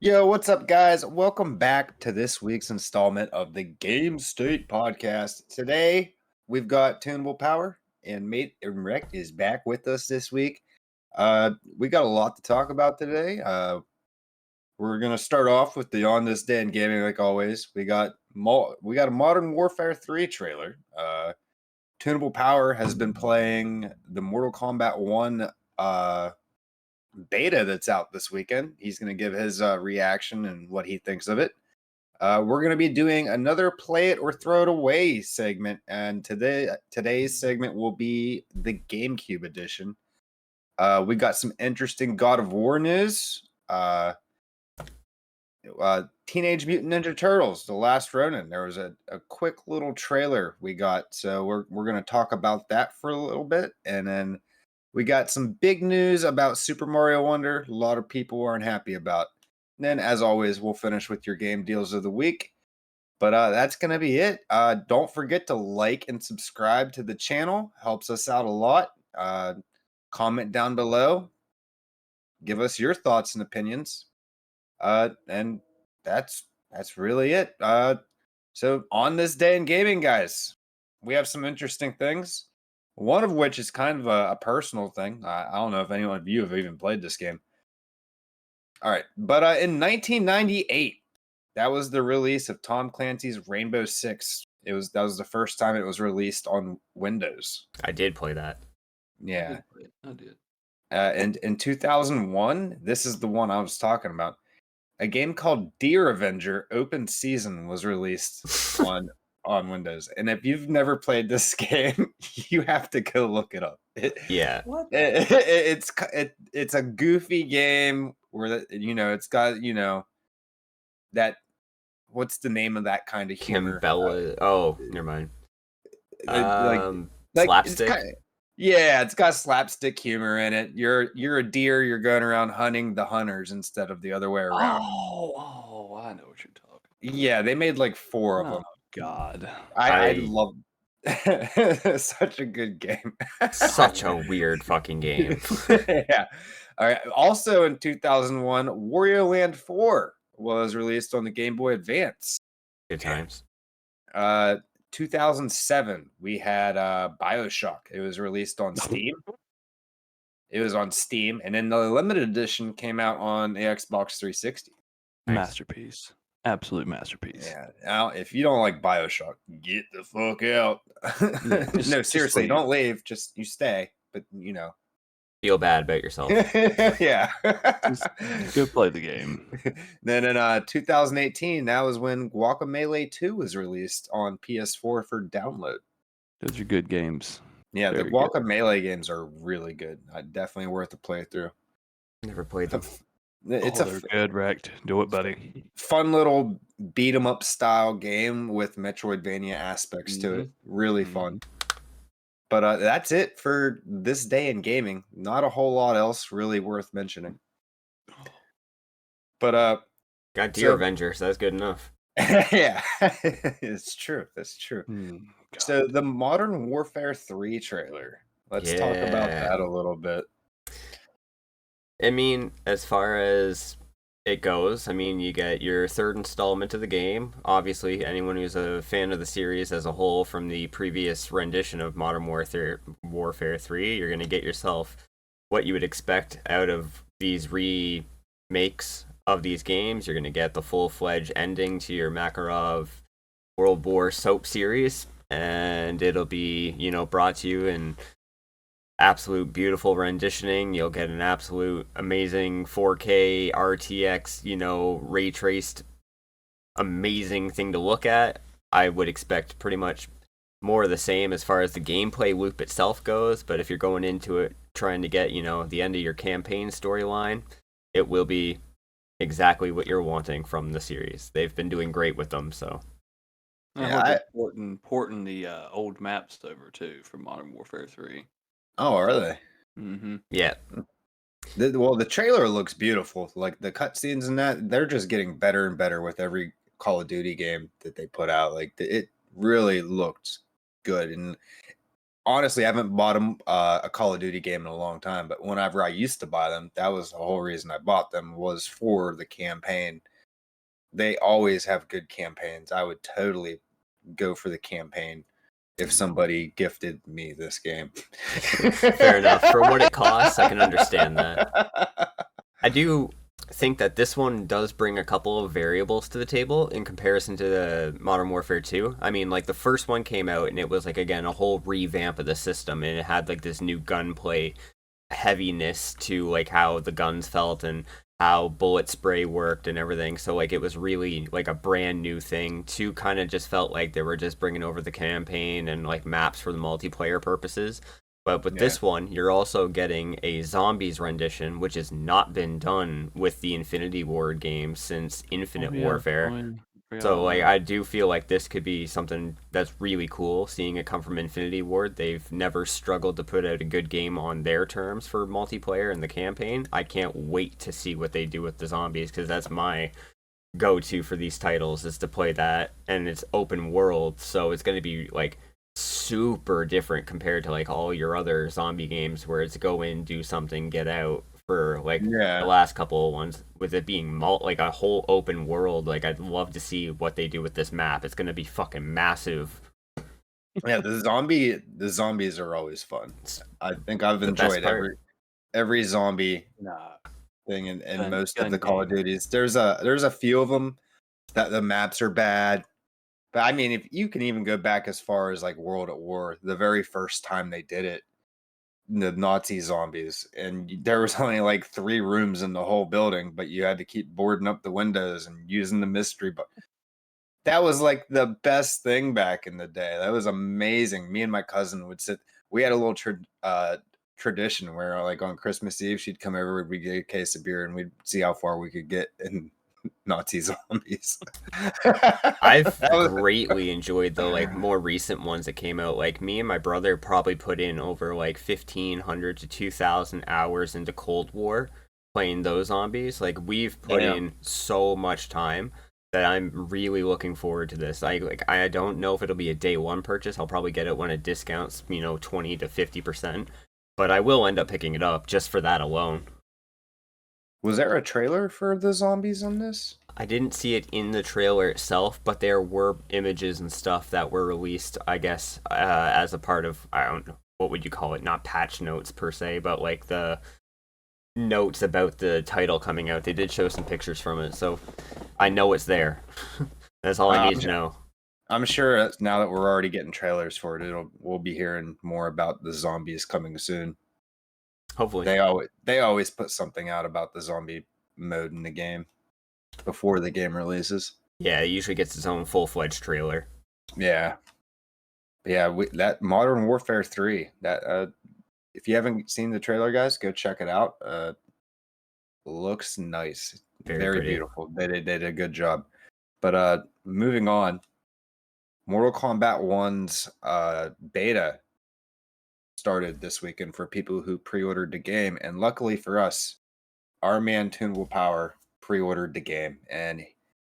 Yo, what's up, guys? Welcome back to this week's installment of the GameState podcast. Today, we've got TuneablePower, and Mate and Rec is back with us this week. We got a lot to talk about today. We're gonna start off with the On This Day in Gaming, like always. We got a Modern Warfare 3 trailer. TuneablePower has been playing the Mortal Kombat 1 beta that's out this weekend. He's going to give his reaction and what he thinks of it. We're going to be doing another play it or throw it away segment, and today's segment will be the GameCube edition. We got some interesting God of War news. Teenage Mutant Ninja Turtles: The Last Ronin. There was a quick little trailer we got, so we're going to talk about that for a little bit, and then we got some big news about Super Mario Wonder. A lot of people aren't happy about. And then, as always, we'll finish with your game deals of the week. But that's going to be it. Don't forget to like and subscribe to the channel. Helps us out a lot. Comment down below. Give us your thoughts and opinions. And that's really it. So on this day in gaming, guys, we have some interesting things. One of which is kind of a personal thing. I don't know if anyone of you have even played this game. All right. But in 1998, that was the release of Tom Clancy's Rainbow Six. That was the first time it was released on Windows. I did play that. Yeah. I did. And in 2001, this is the one I was talking about. A game called Deer Avenger Open Season was released on Windows. And if you've never played this game, you have to go look it up. Yeah. It's a goofy game where it's got that. What's the name of that kind of humor? Never mind. Like slapstick. It's got slapstick humor in it. You're a deer. You're going around hunting the hunters instead of the other way around. Oh, I know what you're talking. Yeah, they made like 4 of them. God, I love such a good game. Such a weird fucking game. Yeah. All right. Also in 2001, Wario Land 4 was released on the Game Boy Advance. Good times. 2007, we had BioShock. It was released on Steam. It was on Steam, and then the limited edition came out on the Xbox 360. Nice. Masterpiece. Absolute masterpiece. Yeah. Now, if you don't like BioShock, get the fuck out. No, seriously, don't leave. Just you stay. But feel bad about yourself. Yeah. Just go play the game. Then in 2018, that was when MWIII 2 was released on PS4 for download. Those are good games. Yeah, the MWIII games are really good. Definitely worth a playthrough. Never played them. They're good, Wrecked. Do it, buddy. Fun little beat 'em up style game with Metroidvania aspects to it. Really fun. But that's it for this day in gaming. Not a whole lot else really worth mentioning. But got Deer Avenger, so that's good enough. Yeah, it's true. That's true. God. So the Modern Warfare 3 trailer. Let's talk about that a little bit. I mean, as far as it goes, I mean, you get your third installment of the game. Obviously, anyone who's a fan of the series as a whole from the previous rendition of Modern Warfare 3, you're going to get yourself what you would expect out of these remakes of these games. You're going to get the full-fledged ending to your Makarov World War soap series, and it'll be, brought to you in absolute beautiful renditioning. You'll get an absolute amazing 4K RTX, ray traced amazing thing to look at. I would expect pretty much more of the same as far as the gameplay loop itself goes, but if you're going into it trying to get, the end of your campaign storyline, it will be exactly what you're wanting from the series. They've been doing great with them, so. Yeah, porting the old maps over too for Modern Warfare 3. Oh, are they? Mm-hmm. Yeah. The trailer looks beautiful. Like the cutscenes and that, they're just getting better and better with every Call of Duty game that they put out. Like it really looked good. And honestly, I haven't bought them a Call of Duty game in a long time, but whenever I used to buy them, that was the whole reason I bought them, was for the campaign. They always have good campaigns. I would totally go for the campaign if somebody gifted me this game. Fair enough. For what it costs, I can understand that. I do think that this one does bring a couple of variables to the table in comparison to the Modern Warfare 2. I mean, like, the first one came out and it was, like, again, a whole revamp of the system, and it had, like, this new gunplay heaviness to, like, how the guns felt and how bullet spray worked and everything. So, like, it was really, like, a brand new thing. 2 kind of just felt like they were just bringing over the campaign and, like, maps for the multiplayer purposes. But with this one, you're also getting a zombies rendition, which has not been done with the Infinity Ward game since Infinite Warfare. So, like, I do feel like this could be something that's really cool, seeing it come from Infinity Ward. They've never struggled to put out a good game on their terms for multiplayer and the campaign. I can't wait to see what they do with the zombies, because that's my go-to for these titles, is to play that, and it's open world, so it's going to be, like, super different compared to, like, all your other zombie games where it's go in, do something, get out, for, like, the last couple of ones, with it being like a whole open world. Like, I'd love to see what they do with this map. It's gonna be fucking massive. Yeah, the zombies are always fun. I think I've enjoyed every zombie thing in most of the Call of Duties. There's a few of them that the maps are bad. But I mean, if you can even go back as far as, like, World at War, the very first time they did it, the Nazi zombies, and there was only like 3 rooms in the whole building, but you had to keep boarding up the windows and using the mystery book. That was like the best thing back in the day. That was amazing. Me and my cousin would sit. We had a little tradition where, like, on Christmas Eve, she'd come over, we'd get a case of beer, and we'd see how far we could get in Nazi zombies. I've greatly enjoyed the, like, more recent ones that came out. Like, me and my brother probably put in over, like, 1,500 to 2,000 hours into Cold War playing those zombies. Like, we've put in so much time that I'm really looking forward to this. I don't know if it'll be a day one purchase. I'll probably get it when it discounts, 20 to 50%, but I will end up picking it up just for that alone. Was there a trailer for the zombies on this? I didn't see it in the trailer itself, but there were images and stuff that were released, I guess, as a part of, I don't know, what would you call it? Not patch notes per se, but, like, the notes about the title coming out. They did show some pictures from it, so I know it's there. That's all I need to know. I'm sure now that we're already getting trailers for it, we'll be hearing more about the zombies coming soon. Hopefully. They always put something out about the zombie mode in the game before the game releases. Yeah, it usually gets its own full-fledged trailer. Yeah. That Modern Warfare 3, that if you haven't seen the trailer, guys, go check it out. Looks nice. Very beautiful. They did a good job. But moving on, Mortal Kombat 1's beta started this weekend for people who pre-ordered the game, and luckily for us, our man TuneablePower pre-ordered the game, and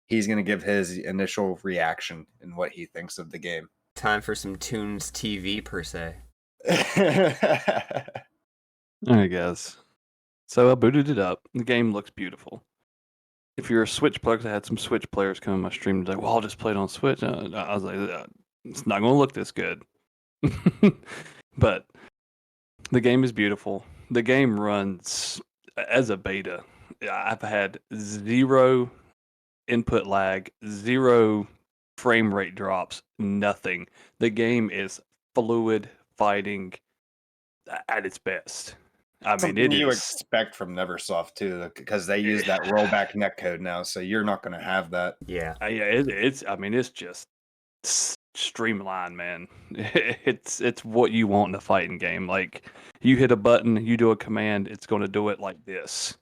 he's going to give his initial reaction and what he thinks of the game. Time for some Tunes TV per se. Alright, guys. So I booted it up. The game looks beautiful. If you're a Switch player, 'cause I had some Switch players come on my stream today, well, I'll just play it on Switch. I was like, it's not going to look this good. But the game is beautiful. The game runs as a beta. I've had 0 input lag, 0 frame rate drops, nothing. The game is fluid fighting at its best. I mean, something you expect from Neversoft too, because they use that rollback netcode now, so you're not going to have that. Yeah, it's just streamlined, man. It's what you want in a fighting game. Like, you hit a button, you do a command, it's going to do it like this,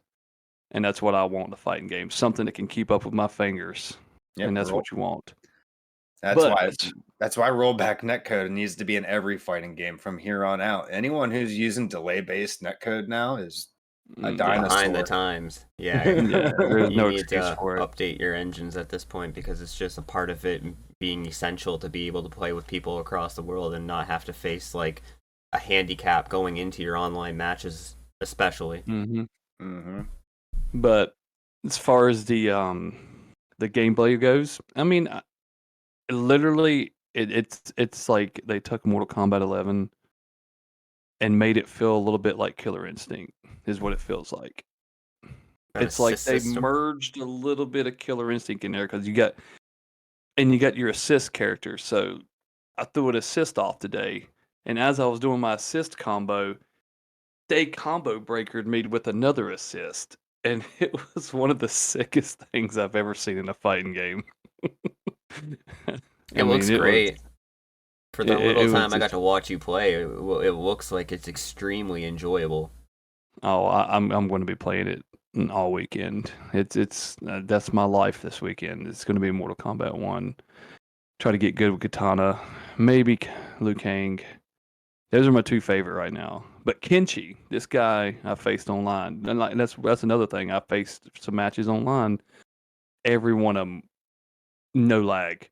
and that's what I want in a fighting game. Something that can keep up with my fingers, and that's what you want. That's why rollback netcode needs to be in every fighting game from here on out. Anyone who's using delay-based netcode now is a dinosaur. Behind the times. Yeah, there's you no need excuse to for it. update your engines at this point, because it's just a part of it being essential to be able to play with people across the world and not have to face, like, a handicap going into your online matches, especially. But as far as the gameplay goes, I mean, literally, it's like they took Mortal Kombat 11 and made it feel a little bit like Killer Instinct, is what it feels like. It's like they merged a little bit of Killer Instinct in there because you got your assist character. So I threw an assist off today, and as I was doing my assist combo, they combo breakered me with another assist, and it was one of the sickest things I've ever seen in a fighting game. It looks great. For the little time I got to watch you play, it looks like it's extremely enjoyable. Oh, I'm going to be playing it all weekend. It's that's my life this weekend. It's going to be Mortal Kombat 1. Try to get good with Katana, maybe Liu Kang. Those are my two favorite right now. But Kenshi, this guy I faced online, and like that's another thing. I faced some matches online. Every one of them, no lag,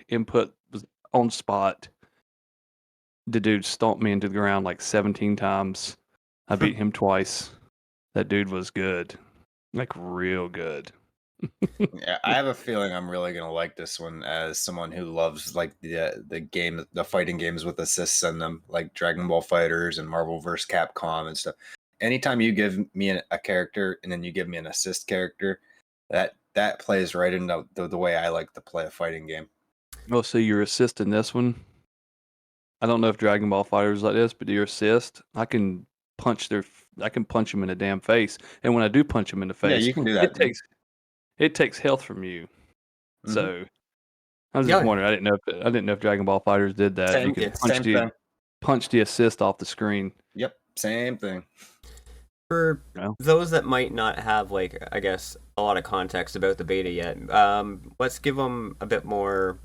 input was on spot. The dude stomped me into the ground like 17 times. I beat him twice. That dude was good, like real good. Yeah, I have a feeling I'm really gonna like this one as someone who loves like the fighting games with assists in them, like Dragon Ball Fighters and Marvel vs. Capcom and stuff. Anytime you give me a character and then you give me an assist character, that plays right into the way I like to play a fighting game. Oh, so your assist in this one? I don't know if Dragon Ball Fighters like this, but your assist, I can punch them in the damn face, and when I do punch them in the face, you can do that. It takes health from you. So I was just wondering. I didn't know if Dragon Ball Fighters did that. You could punch the assist off the screen. Yep, same thing. For those that might not have, like, I guess, a lot of context about the beta yet, let's give them a bit more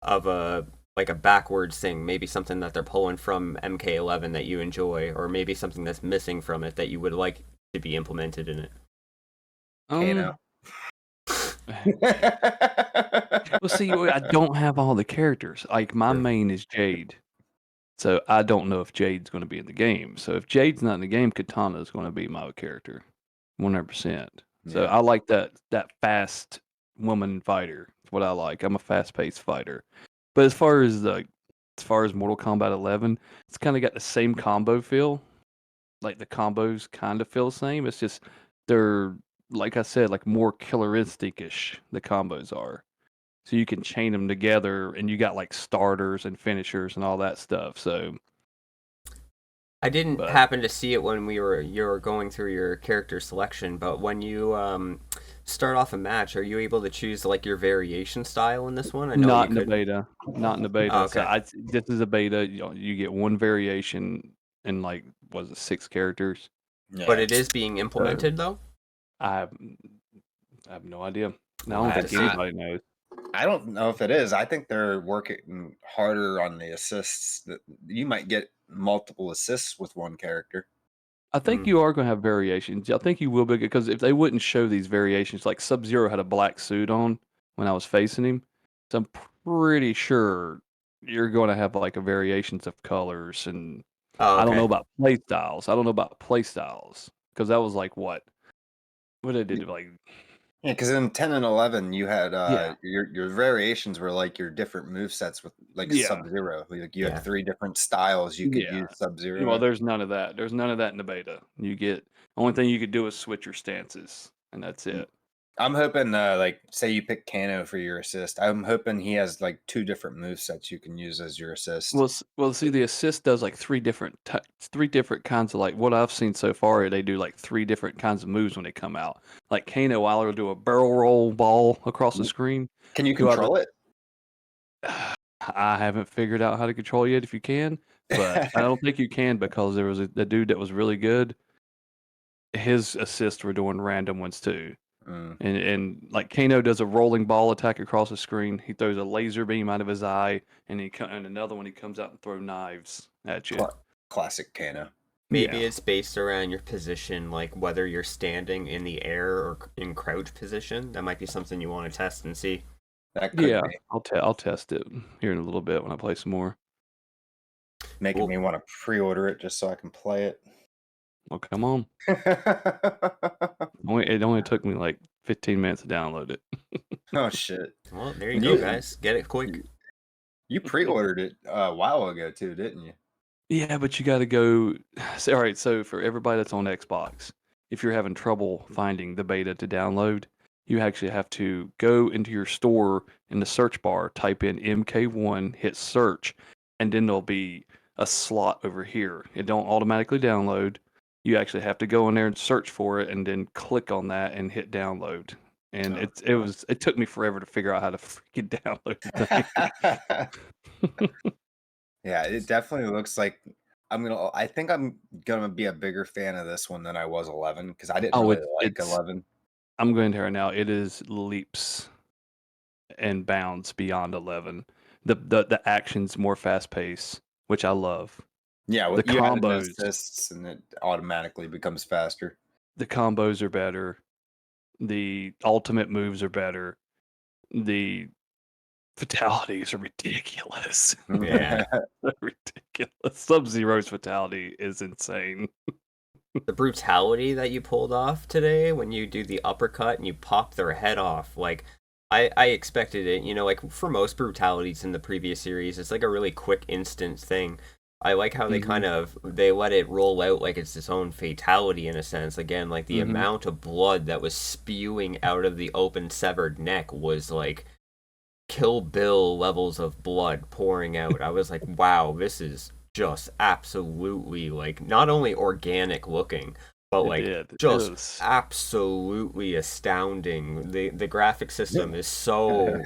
of a backwards thing, maybe something that they're pulling from MK11 that you enjoy, or maybe something that's missing from it that you would like to be implemented in it. Well, see, I don't have all the characters. Like, my main is Jade. So I don't know if Jade's going to be in the game. So if Jade's not in the game, Katana is going to be my character, 100%. So I like that fast woman fighter. That's what I like. I'm a fast-paced fighter. But as far as Mortal Kombat 11, it's kind of got the same combo feel. Like the combos kind of feel the same. It's just they're, like I said, like more Killer Instinct-ish. The combos are. So you can chain them together, and you got like starters and finishers and all that stuff. So I didn't happen to see it when you were going through your character selection, but when you start off a match, are you able to choose like your variation style in this one? I know not in the beta. Not in the beta. Oh, okay. So this is a beta. You get one variation in like 6 characters. Yeah. But it is being implemented though. I have no idea. I don't think anybody knows. I don't know if it is. I think they're working harder on the assists. That you might get multiple assists with one character. I think you are going to have variations. I think you will be, because if they wouldn't show these variations, like Sub-Zero had a black suit on when I was facing him, so I'm pretty sure you're going to have like a variations of colors, and I don't know about play styles. Because that was like what they did, like. Yeah, because in 10 and 11, you had your variations were like your different move sets with like Sub-Zero. Like you had 3 different styles you could use Sub-Zero. Well, there's none of that. There's none of that in the beta. Only thing you could do is switch your stances, and that's it. I'm hoping, like, say you pick Kano for your assist. I'm hoping he has like 2 different move sets you can use as your assist. Well, see, the assist does like 3 different kinds of, like, what I've seen so far. They do like 3 different kinds of moves when they come out. Like Kano, I'll do a barrel roll ball across the screen. Can you control it? I haven't figured out how to control it yet. If you can, but I don't think you can, because there was a dude that was really good. His assists were doing random ones too. And like Kano does a rolling ball attack across the screen. He throws a laser beam out of his eye, and another one he comes out and throws knives at you. Classic Kano. Maybe it's based around your position, like whether you're standing in the air or in crouch position. That might be something you want to test and see. That could be. I'll test it here in a little bit when I play some more. Making me want to pre-order it just so I can play it. Well, come on. It only took me like 15 minutes to download it. Oh shit! Well, there you go, guys. Get it quick. You pre-ordered it a while ago too, didn't you? Yeah, but you got to go. All right, so for everybody that's on Xbox, if you're having trouble finding the beta to download, you actually have to go into your store in the search bar, type in MK1, hit search, and then there'll be a slot over here. It don't automatically download. You actually have to go in there and search for it, and then click on that and hit download. And it took me forever to figure out how to freaking download the thing. Yeah, it definitely looks like I think I'm gonna be a bigger fan of this one than I was 11 because I didn't really like 11. I'm going to right now. It is leaps and bounds beyond 11. The action's more fast paced, which I love. Yeah, the you add combos, assists and it automatically becomes faster. The combos are better. The ultimate moves are better. The fatalities are ridiculous. Yeah. Ridiculous. Sub-Zero's fatality is insane. The brutality that you pulled off today when you do the uppercut and you pop their head off, like I expected it, like for most brutalities in the previous series, it's like a really quick instant thing. I like how they let it roll out like it's its own fatality in a sense. Again, like the amount of blood that was spewing out of the open severed neck was like Kill Bill levels of blood pouring out. I was like, wow, this is just absolutely like not only organic looking, but like just absolutely astounding. The graphic system is so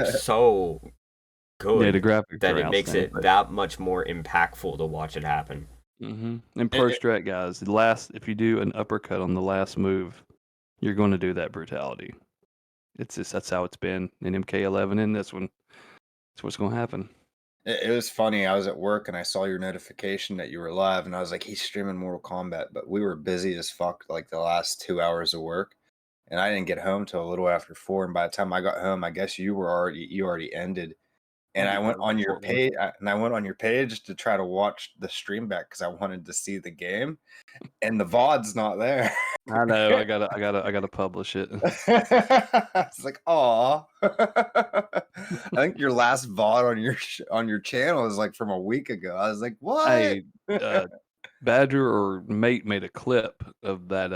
good the graphics that it makes it that much more impactful to watch it happen. And Pro Strat guys, if you do an uppercut on the last move, you're going to do that brutality. That's how it's been in MK11 and this one. That's what's going to happen. It was funny. I was at work and I saw your notification that you were live, and I was like, he's streaming Mortal Kombat, but we were busy as fuck like the last 2 hours of work, and I didn't get home till a little after 4. And by the time I got home, I guess you already ended. And I went on your page, to try to watch the stream back because I wanted to see the game, and the VOD's not there. I know. I gotta publish it. It's like, aw. I think your last VOD on your channel is like from a week ago. I was like, what? Hey, Badger or Mate made a clip of that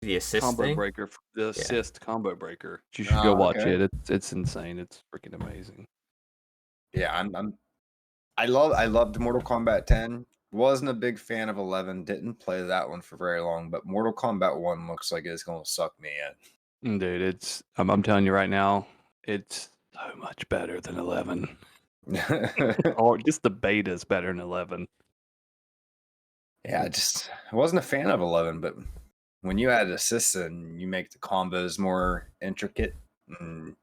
the assist combo thing? breaker, the assist combo breaker. You should go watch it. It's insane. It's freaking amazing. Yeah, I loved Mortal Kombat 10. Wasn't a big fan of 11. Didn't play that one for very long, but Mortal Kombat 1 looks like it's gonna suck me in. Dude, I'm telling you right now, it's so much better than 11. Or just the beta is better than 11. Yeah, I wasn't a fan of 11, but when you add assists and you make the combos more intricate and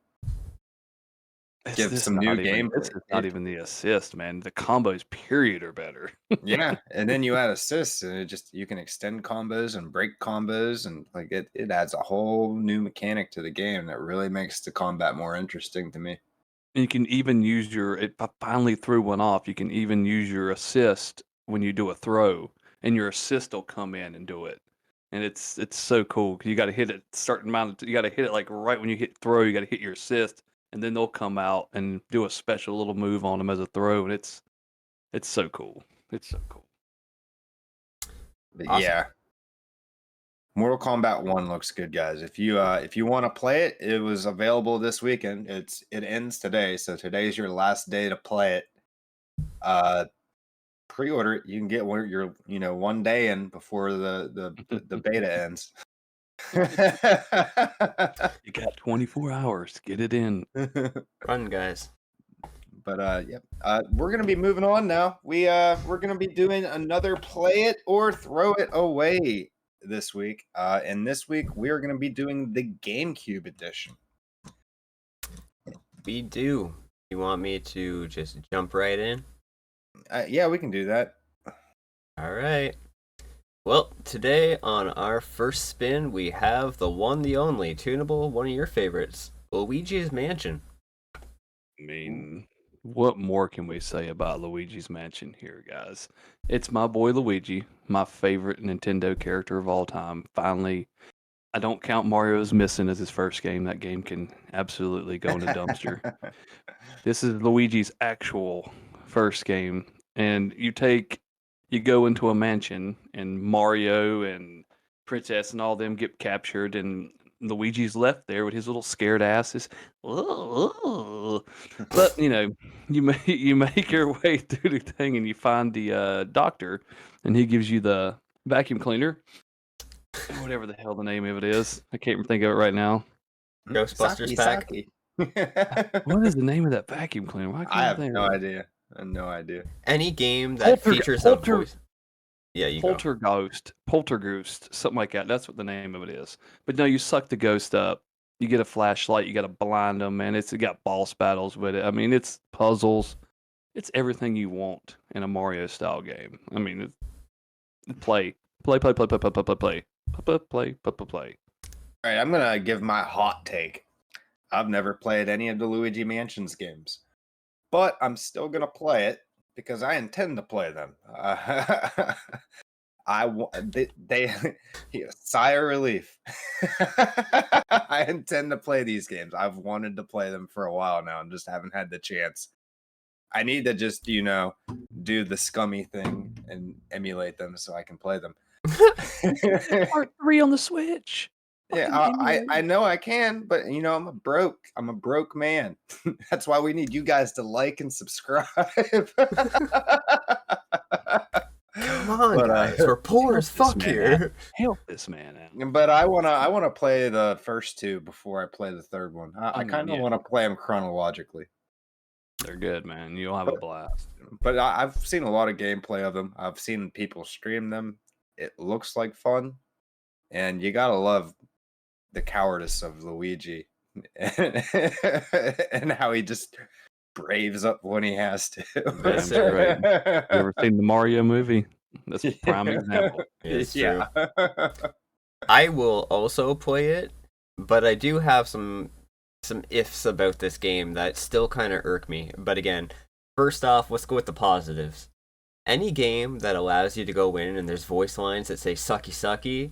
give some new game. It's not even the assist, man. The combos, period, are better. Yeah, and then you add assists, and you can extend combos and break combos, and like it adds a whole new mechanic to the game that really makes the combat more interesting to me. And you can even use if I finally threw one off, you can even use your assist when you do a throw, and your assist will come in and do it. And it's so cool because you got to hit it certain amount. You got to hit it like right when you hit throw. You got to hit your assist, and then they'll come out and do a special little move on them as a throw, and it's so cool. It's so cool. But awesome. Yeah, Mortal Kombat 1 looks good, guys. If you want to play it, it was available this weekend. It ends today, so today's your last day to play it. Pre-order it. You can get your 1 day in before the beta ends. You got 24 hours to get it in. Run, guys. But yep. We're gonna be moving on now. We're gonna be doing another play it or throw it away this week. And this week we are gonna be doing the GameCube edition. We do. You want me to just jump right in? Yeah, we can do that. All right. Well, today on our first spin, we have the one, the only, Tunable, one of your favorites, Luigi's Mansion. I mean, What more can we say about Luigi's Mansion here, guys? It's my boy Luigi, my favorite Nintendo character of all time. Finally, I don't count Mario's Missing as his first game. That game can absolutely go in a dumpster. This is Luigi's actual first game, and you go into a mansion, and Mario and Princess and all them get captured, and Luigi's left there with his little scared asses. But you make your way through the thing, and you find the doctor, and he gives you the vacuum cleaner, whatever the hell the name of it is. I can't think of it right now. Ghostbusters pack. What is the name of that vacuum cleaner? Why can't I have think no of it? idea. I have no idea. Any game that features a voice. Yeah, you go. Poltergeist, something like that. That's what the name of it is. But no, you suck the ghost up. You get a flashlight. You got to blind them, and it got boss battles with it. I mean, it's puzzles. It's everything you want in a Mario style game. I mean, play. All right, I'm gonna give my hot take. I've never played any of the Luigi Mansions games, but I'm still gonna play it because I intend to play them. Sigh of relief. I intend to play these games. I've wanted to play them for a while now and just haven't had the chance. I need to just, do the scummy thing and emulate them so I can play them. Part 3 on the Switch. Yeah, I know I can, but I'm a broke man. That's why we need you guys to like and subscribe. Come on, guys, we're poor as fuck here. Help this man out. But I wanna play the first two before I play the third one. I kind of want to play them chronologically. They're good, man. You'll have a blast. But I've seen a lot of gameplay of them. I've seen people stream them. It looks like fun, and you gotta love the cowardice of Luigi and how he just braves up when he has to. That's right. You ever seen the Mario movie? That's a prime example. It's true. I will also play it, but I do have some ifs about this game that still kind of irk me. But again, first off, let's go with the positives. Any game that allows you to go in and there's voice lines that say "sucky sucky,"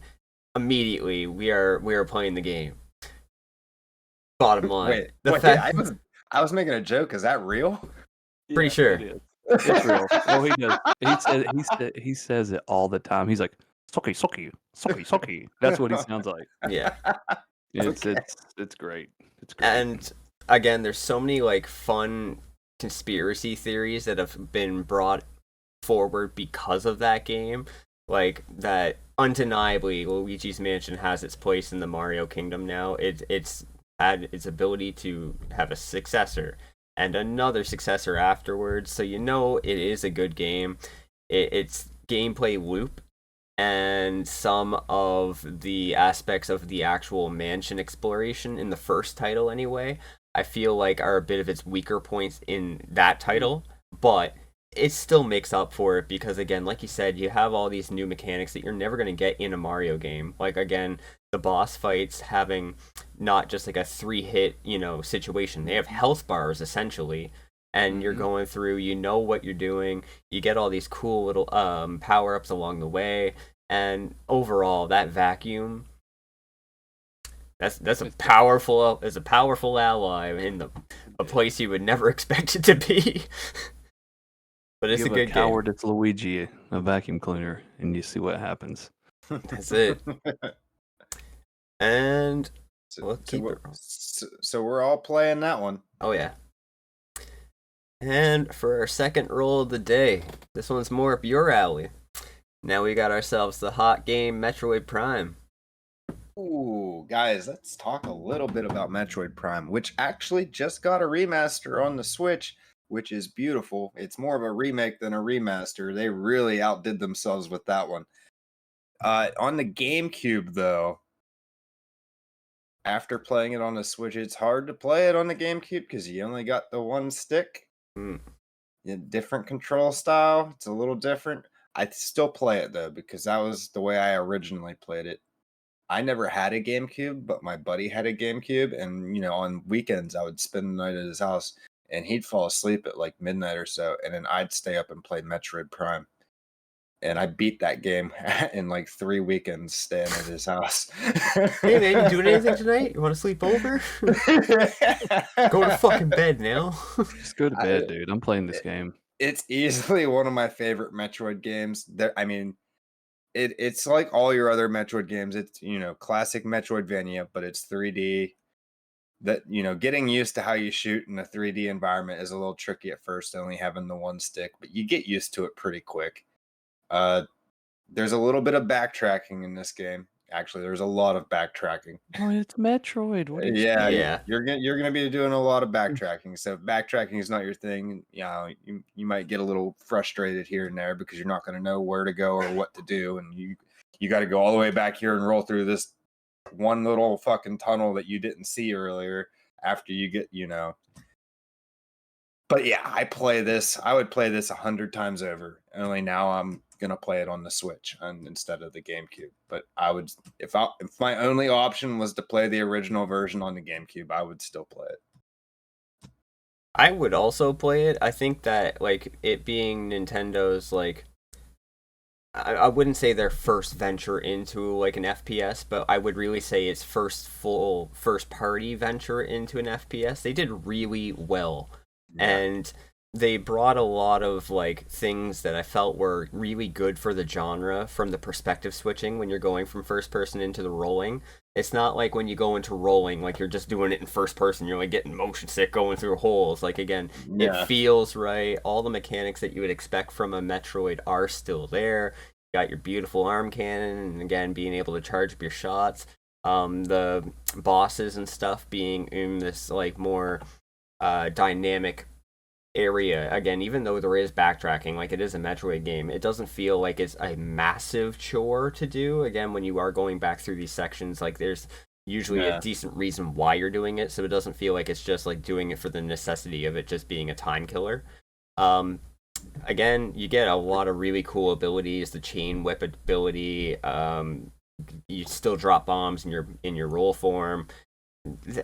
immediately we are playing the game. Bottom line. I was making a joke. Is that real? Pretty sure. It is. It's real. Well, he does. He says it all the time. He's like, "Sucky, sucky, sucky, sucky." That's what he sounds like. Yeah. It's great. It's great. And again, there's so many like fun conspiracy theories that have been brought forward because of that game. Like that, undeniably, Luigi's Mansion has its place in the Mario Kingdom now. It's had its ability to have a successor and another successor afterwards, so it is a good game. Its gameplay loop and some of the aspects of the actual mansion exploration in the first title anyway, I feel like are a bit of its weaker points in that title, but it still makes up for it because, again, like you said, you have all these new mechanics that you're never going to get in a Mario game. Like, again, the boss fights having not just like a 3-hit, situation. They have health bars, essentially, and you're going through, what you're doing. You get all these cool little power-ups along the way, and overall, that vacuum, that's a powerful ally in a place you would never expect it to be. But it's a good coward. game. It's Luigi, a vacuum cleaner, and you see what happens. That's it. And so we're all playing that one. Oh yeah. And for our second roll of the day, this one's more up your alley. Now we got ourselves the hot game Metroid Prime. Ooh, guys, let's talk a little bit about Metroid Prime, which actually just got a remaster on the Switch, which is beautiful. It's more of a remake than a remaster. They really outdid themselves with that one. On the GameCube, though, after playing it on the Switch, it's hard to play it on the GameCube because you only got the one stick. Different control style. It's a little different. I still play it, though, because that was the way I originally played it. I never had a GameCube, but my buddy had a GameCube, and, on weekends, I would spend the night at his house. and he'd fall asleep at like midnight or so, and then I'd stay up and play Metroid Prime. And I beat that game in like 3 weekends staying at his house. Hey man, you doing anything tonight? You want to sleep over? Go to fucking bed now. Just go to bed, dude. I'm playing this game. It's easily one of my favorite Metroid games. I mean, it's like all your other Metroid games. It's, classic Metroidvania, but it's 3D. That, getting used to how you shoot in a 3D environment is a little tricky at first, only having the one stick, but you get used to it pretty quick. There's a little bit of backtracking in this game. Actually, there's a lot of backtracking. Oh, it's Metroid. What do you Yeah, Yeah. you're gonna be doing a lot of backtracking. So if backtracking is not your thing, you might get a little frustrated here and there because you're not gonna know where to go or what to do, and you got to go all the way back here and roll through this one little fucking tunnel that you didn't see earlier after you get, But yeah, I would play this 100 times over. Only now I'm gonna play it on the Switch instead of the GameCube. But I would, if my only option was to play the original version on the GameCube, I would still play it. I would also play it. I think that like it being Nintendo's like I wouldn't say their first venture into like an FPS, but I would really say its first party venture into an FPS. They did really well. Yeah. And they brought a lot of like things that I felt were really good for the genre from the perspective switching when you're going from first person into the rolling. It's not like when you go into rolling, like you're just doing it in first person, you're like getting motion sick going through holes. Like again, It feels right. All the mechanics that you would expect from a Metroid are still there. You got your beautiful arm cannon, and again, being able to charge up your shots. The bosses and stuff being in this like more dynamic area. Again, even though there is backtracking, like it is a Metroid game, it doesn't feel like it's a massive chore to do. Again, when you are going back through these sections, like there's usually a decent reason why you're doing it, so it doesn't feel like it's just like doing it for the necessity of it just being a time killer. Again, you get a lot of really cool abilities. The chain whip ability, you still drop bombs in your roll form.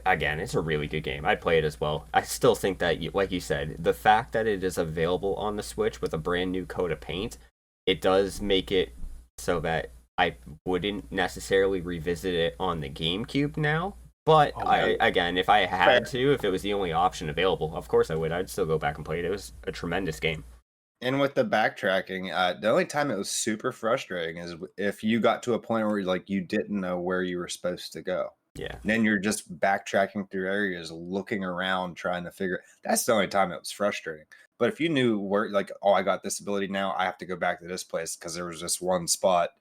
Again, it's a really good game. I'd play it as well. I still think that, like you said, the fact that it is available on the Switch with a brand new coat of paint, it does make it so that I wouldn't necessarily revisit it on the GameCube now. But again, if I had to, if it was the only option available, of course I would. I'd still go back and play it. It was a tremendous game. And with the backtracking, the only time it was super frustrating is if you got to a point where you didn't know where you were supposed to go. Yeah. Then you're just backtracking through areas, looking around, trying to figure. That's the only time it was frustrating. But if you knew where, I got this ability now, I have to go back to this place because there was just one spot,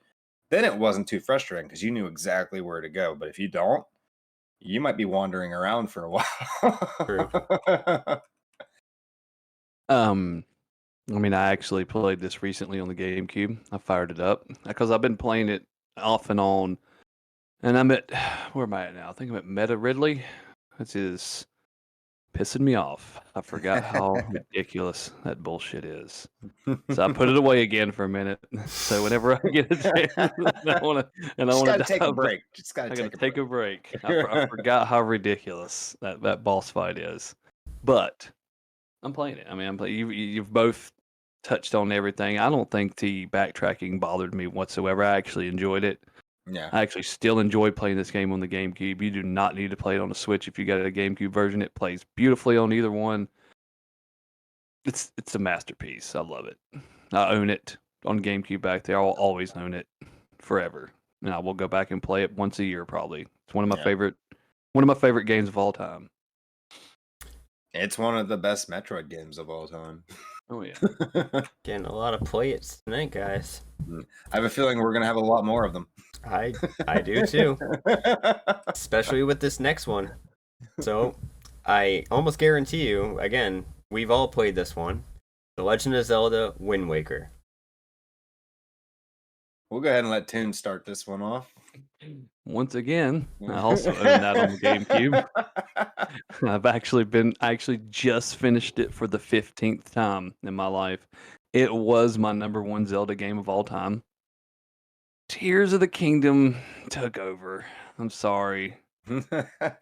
then it wasn't too frustrating because you knew exactly where to go. But if you don't, you might be wandering around for a while. True. I mean, I actually played this recently on the GameCube. I fired it up because I've been playing it off and on. And I'm at, where am I at now? I think I'm at MWIII. This is pissing me off. I forgot how ridiculous that bullshit is. So I put it away again for a minute. So whenever I get a chance, I want to take a break. Just gotta take a break. I forgot how ridiculous that boss fight is. But I'm playing it. I mean, you've both touched on everything. I don't think the backtracking bothered me whatsoever. I actually enjoyed it. Yeah, I actually still enjoy playing this game on the GameCube. You do not need to play it on the Switch if you got a GameCube version. It plays beautifully on either one. It's a masterpiece. I love it. I own it on GameCube back there. I'll always own it forever. And I will go back and play it once a year probably. It's one of my favorite games of all time. It's one of the best Metroid games of all time. Oh yeah. Getting a lot of plays tonight, guys. I have a feeling we're gonna have a lot more of them. I do too. Especially with this next one. So I almost guarantee you, again, we've all played this one. The Legend of Zelda Wind Waker. We'll go ahead and let Toon start this one off. Once again, I also own that on the GameCube. I actually just finished it for the 15th time in my life. It was my number one Zelda game of all time. Tears of the Kingdom took over. I'm sorry.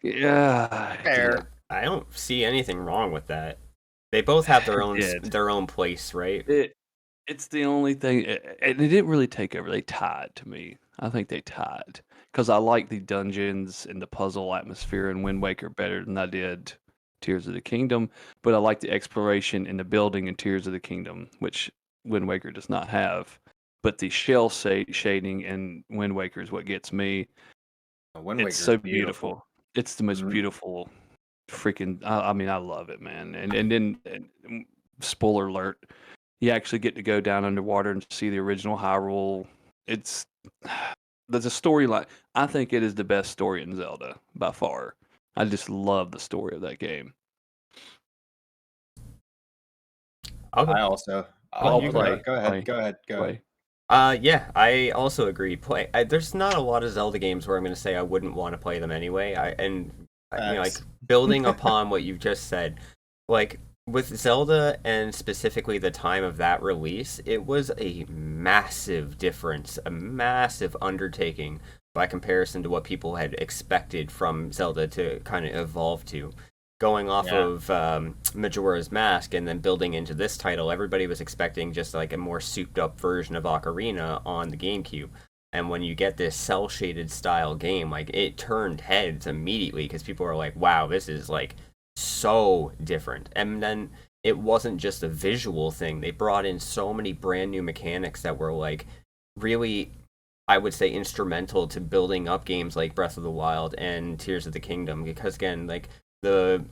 Yeah. Fair. I don't see anything wrong with that. They both have did. their own place, right? It's the only thing, and it didn't really take over. They tied to me. I think they tied because I like the dungeons and the puzzle atmosphere in Wind Waker better than I did Tears of the Kingdom. But I like the exploration and the building in Tears of the Kingdom, which Wind Waker does not have. But the shading in Wind Waker is what gets me. Wind It's Waker's so beautiful. beautiful. It's the most Mhm. beautiful freaking. I mean, I love it, man. And then, spoiler alert, you actually get to go down underwater and see the original Hyrule. It's there's a storyline. I think it is the best story in Zelda by far. I just love the story of that game. Okay. I also. I'll you play. Go ahead. Go ahead. Play. Yeah, I also agree. There's not a lot of Zelda games where I'm going to say I wouldn't want to play them anyway. Like building upon what you've just said, like with Zelda and specifically the time of that release, it was a massive difference, a massive undertaking by comparison to what people had expected from Zelda to kind of evolve to. Going off of Majora's Mask and then building into this title, everybody was expecting just like a more souped up version of Ocarina on the GameCube. And when you get this cell shaded style game, like it turned heads immediately because people were like, wow, this is like so different. And then it wasn't just a visual thing, they brought in so many brand new mechanics that were like really, I would say, instrumental to building up games like Breath of the Wild and Tears of the Kingdom. Because again, like the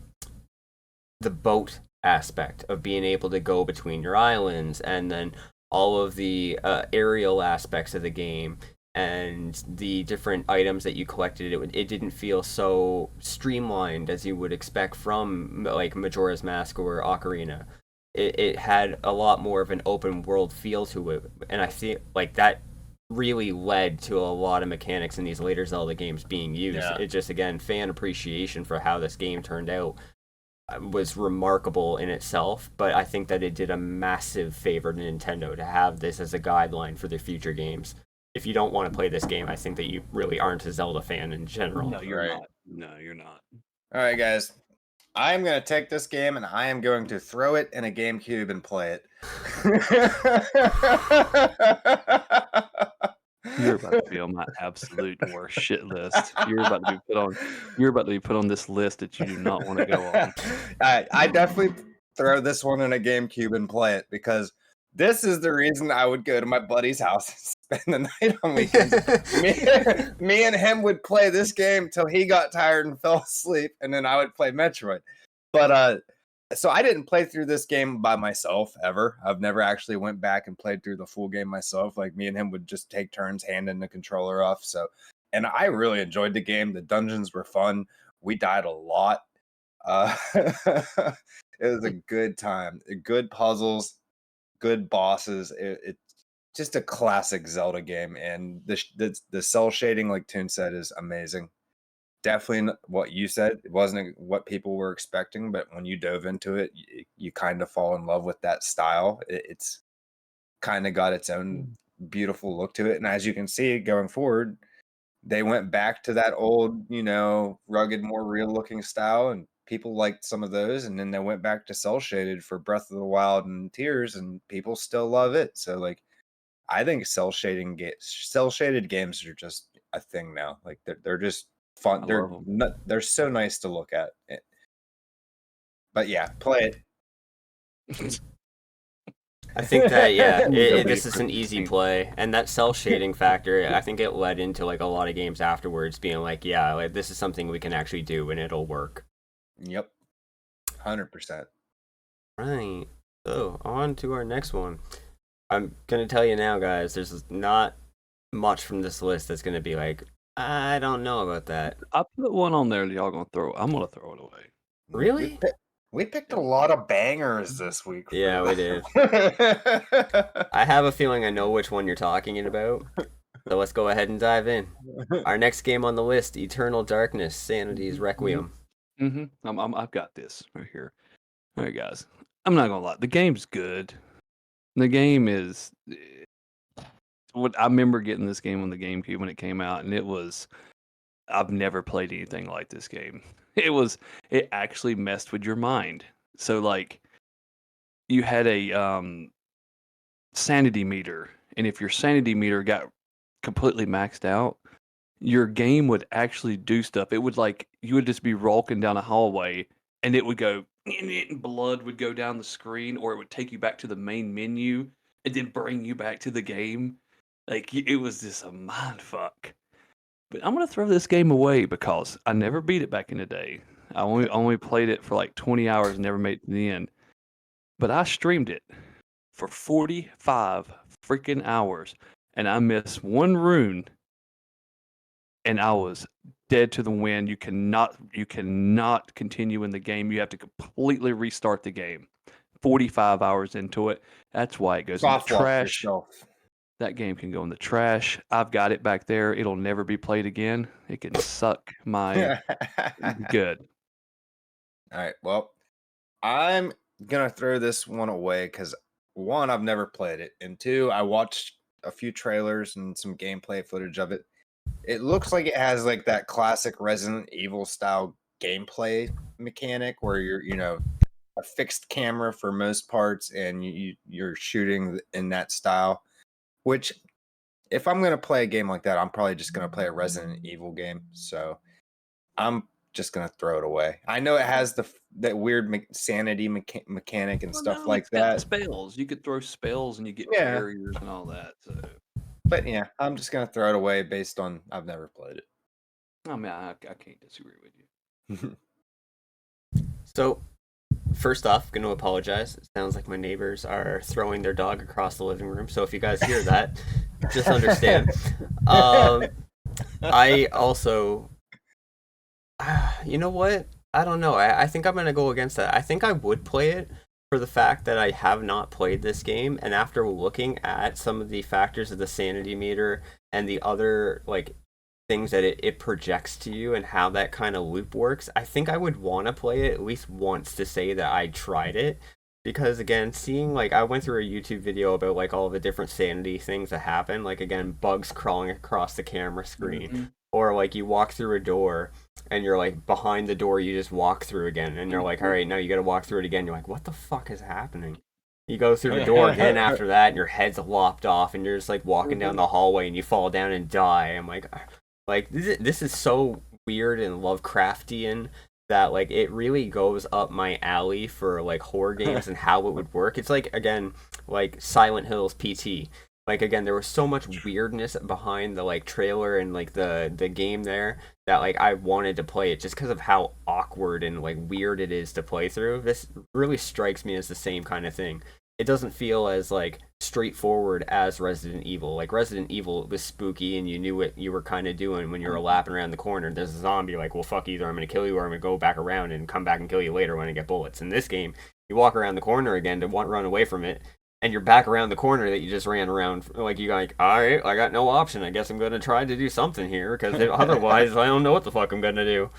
boat aspect of being able to go between your islands, and then all of the aerial aspects of the game and the different items that you collected, it didn't feel so streamlined as you would expect from like Majora's Mask or Ocarina. It had a lot more of an open world feel to it, and I feel like that really led to a lot of mechanics in these later Zelda games being used. Yeah. It just, again, fan appreciation for how this game turned out was remarkable in itself, but I think that it did a massive favor to Nintendo to have this as a guideline for their future games. If you don't want to play this game, I think that you really aren't a Zelda fan in general. No, you're Right. not. No, you're not. All right, guys. I am going to take this game and I am going to throw it in a GameCube and play it. You're about to be on my absolute worst shit list. You're about to be put on this list that you do not want to go on. I definitely throw this one in a GameCube and play it because this is the reason I would go to my buddy's house and spend the night on weekends. me and him would play this game till he got tired and fell asleep, and then I would play Metroid. But so I didn't play through this game by myself ever. I've never actually went back and played through the full game myself. Like me and him would just take turns handing the controller off. So, and I really enjoyed the game. The dungeons were fun. We died a lot. It was a good time. Good puzzles, good bosses. It's just a classic Zelda game, and the cell shading, like Toon said, is amazing. Definitely what you said. It wasn't what people were expecting, but when you dove into it, you kind of fall in love with that style. It's kind of got its own beautiful look to it, and as you can see going forward, they went back to that old, rugged, more real-looking style, and people liked some of those, and then they went back to cell shaded for Breath of the Wild and Tears, and people still love it. So, like, I think cell shaded games are just a thing now. Like they're just fun. I They're love 'em. they're so nice to look at. But yeah, play it. I think that, yeah, That'd be this a is an great easy thing. play, and that cell shading factor, I think it led into like a lot of games afterwards being like, yeah, like this is something we can actually do and it'll work. Yep, 100%. Right. So on to our next one. I'm gonna tell you now, guys. There's not much from this list that's gonna be like, I don't know about that. I put one on there that y'all gonna throw. I'm gonna throw it away. Really? We picked a lot of bangers this week. Yeah, we did. I have a feeling I know which one you're talking about. So let's go ahead and dive in. Our next game on the list, Eternal Darkness, Sanity's Requiem. I've got this right here. All right, guys. I'm not gonna lie. The game's good. The game is. I remember getting this game on the GameCube when it came out, and it was. I've never played anything like this game. It actually messed with your mind. So like, you had a sanity meter, and if your sanity meter got completely maxed out, your game would actually do stuff. It would like you would just be walking down a hallway, and it would go, and blood would go down the screen, or it would take you back to the main menu, and then bring you back to the game. Like it was just a mind fuck. But I'm gonna throw this game away because I never beat it back in the day. I only played it for like 20 hours and never made it to the end. But I streamed it for 45 freaking hours, and I missed one rune, and I was dead to the wind. You cannot continue in the game. You have to completely restart the game. 45 hours into it. That's why it goes in the Soft lock trash. yourself. That game can go in the trash. I've got it back there. It'll never be played again. It can suck my good. All right. Well, I'm gonna throw this one away because one, I've never played it, and two, I watched a few trailers and some gameplay footage of it. It looks like it has like that classic Resident Evil style gameplay mechanic where you're a fixed camera for most parts, and you're shooting in that style. Which, if I'm gonna play a game like that, I'm probably just gonna play a Resident Evil game. So I'm just gonna throw it away. I know it has that weird sanity mechanic and stuff No, like it's got that. spells. You could throw spells and you get Yeah, barriers and all that. So but yeah, I'm just gonna throw it away based on I've never played I mean, I can't disagree with you. it. So, first off, going to apologize. It sounds like my neighbors are throwing their dog across the living room. So if you guys hear that, just understand. I also, you know what? I don't know. I think I'm going to go against that. I think I would play it for the fact that I have not played this game. And after looking at some of the factors of the sanity meter and the other, like, things that it projects to you and how that kind of loop works, I think I would want to play it at least once to say that I tried it. Because again, seeing, like, I went through a YouTube video about like all the different sanity things that happen, like again, bugs crawling across the camera screen, or like you walk through a door and you're like behind the door, you just walk through again, and you're like, all right, now you got to walk through it again. You're like, what the fuck is happening? You go through the door again after that, and your head's lopped off, and you're just like walking down the hallway, and you fall down and die. I'm like this is so weird and Lovecraftian that like it really goes up my alley for like horror games and how it would work. It's like, again, like Silent Hills PT. Like, again, there was so much weirdness behind the like trailer and like the game there that like I wanted to play it just because of how awkward and like weird it is to play through. This really strikes me as the same kind of thing. It doesn't feel as like straightforward as Resident Evil. Like Resident Evil was spooky and you knew what you were kind of doing when you were lapping around the corner. There's a zombie, like, well, fuck, either I'm going to kill you or I'm going to go back around and come back and kill you later when I get bullets. In this game, you walk around the corner again to run away from it, and you're back around the corner that you just ran around. Like, you're like, all right, I got no option. I guess I'm going to try to do something here because otherwise I don't know what the fuck I'm going to do.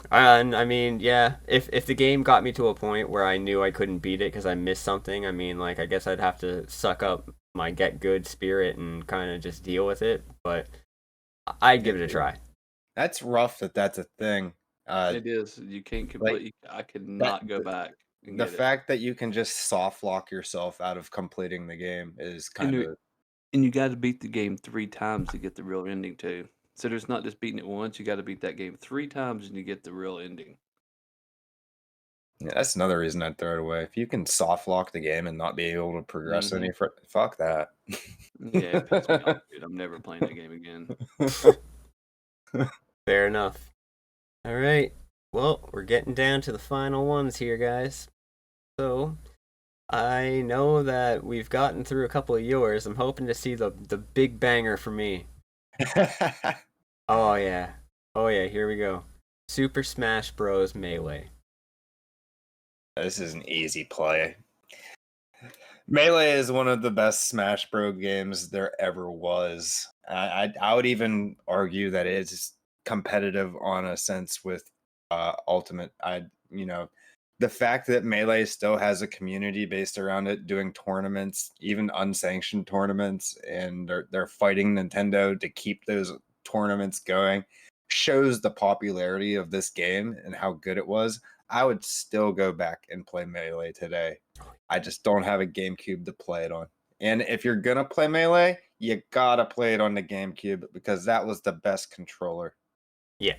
And I mean, yeah, if the game got me to a point where I knew I couldn't beat it because I missed something, I mean, like, I guess I'd have to suck up my get good spirit and kind of just deal with it. But I'd give it a try. That's rough that's a thing. It is. You can't completely. I could not go back. The fact that you can just soft lock yourself out of completing the game is kind of. And you got to beat the game 3 times to get the real ending too. So there's not just beating it once. You got to beat that game 3 times and you get the real ending. Yeah, that's another reason I'd throw it away. If you can soft lock the game and not be able to progress any, fuck that. Yeah, it pisses me off, dude. I'm never playing that game again. Fair enough. All right. Well, we're getting down to the final ones here, guys. So, I know that we've gotten through a couple of yours. I'm hoping to see the big banger for me. Oh yeah, here we go. Super Smash Bros. Melee. This is an easy play. Melee is one of the best Smash Bros. Games there ever was. I would even argue that it's competitive on a sense with Ultimate. The fact that Melee still has a community based around it, doing tournaments, even unsanctioned tournaments, and they're fighting Nintendo to keep those tournaments going, shows the popularity of this game and how good it was. I would still go back and play Melee today. I just don't have a GameCube to play it on. And if you're gonna play Melee, you gotta play it on the GameCube because that was the best controller. Yeah.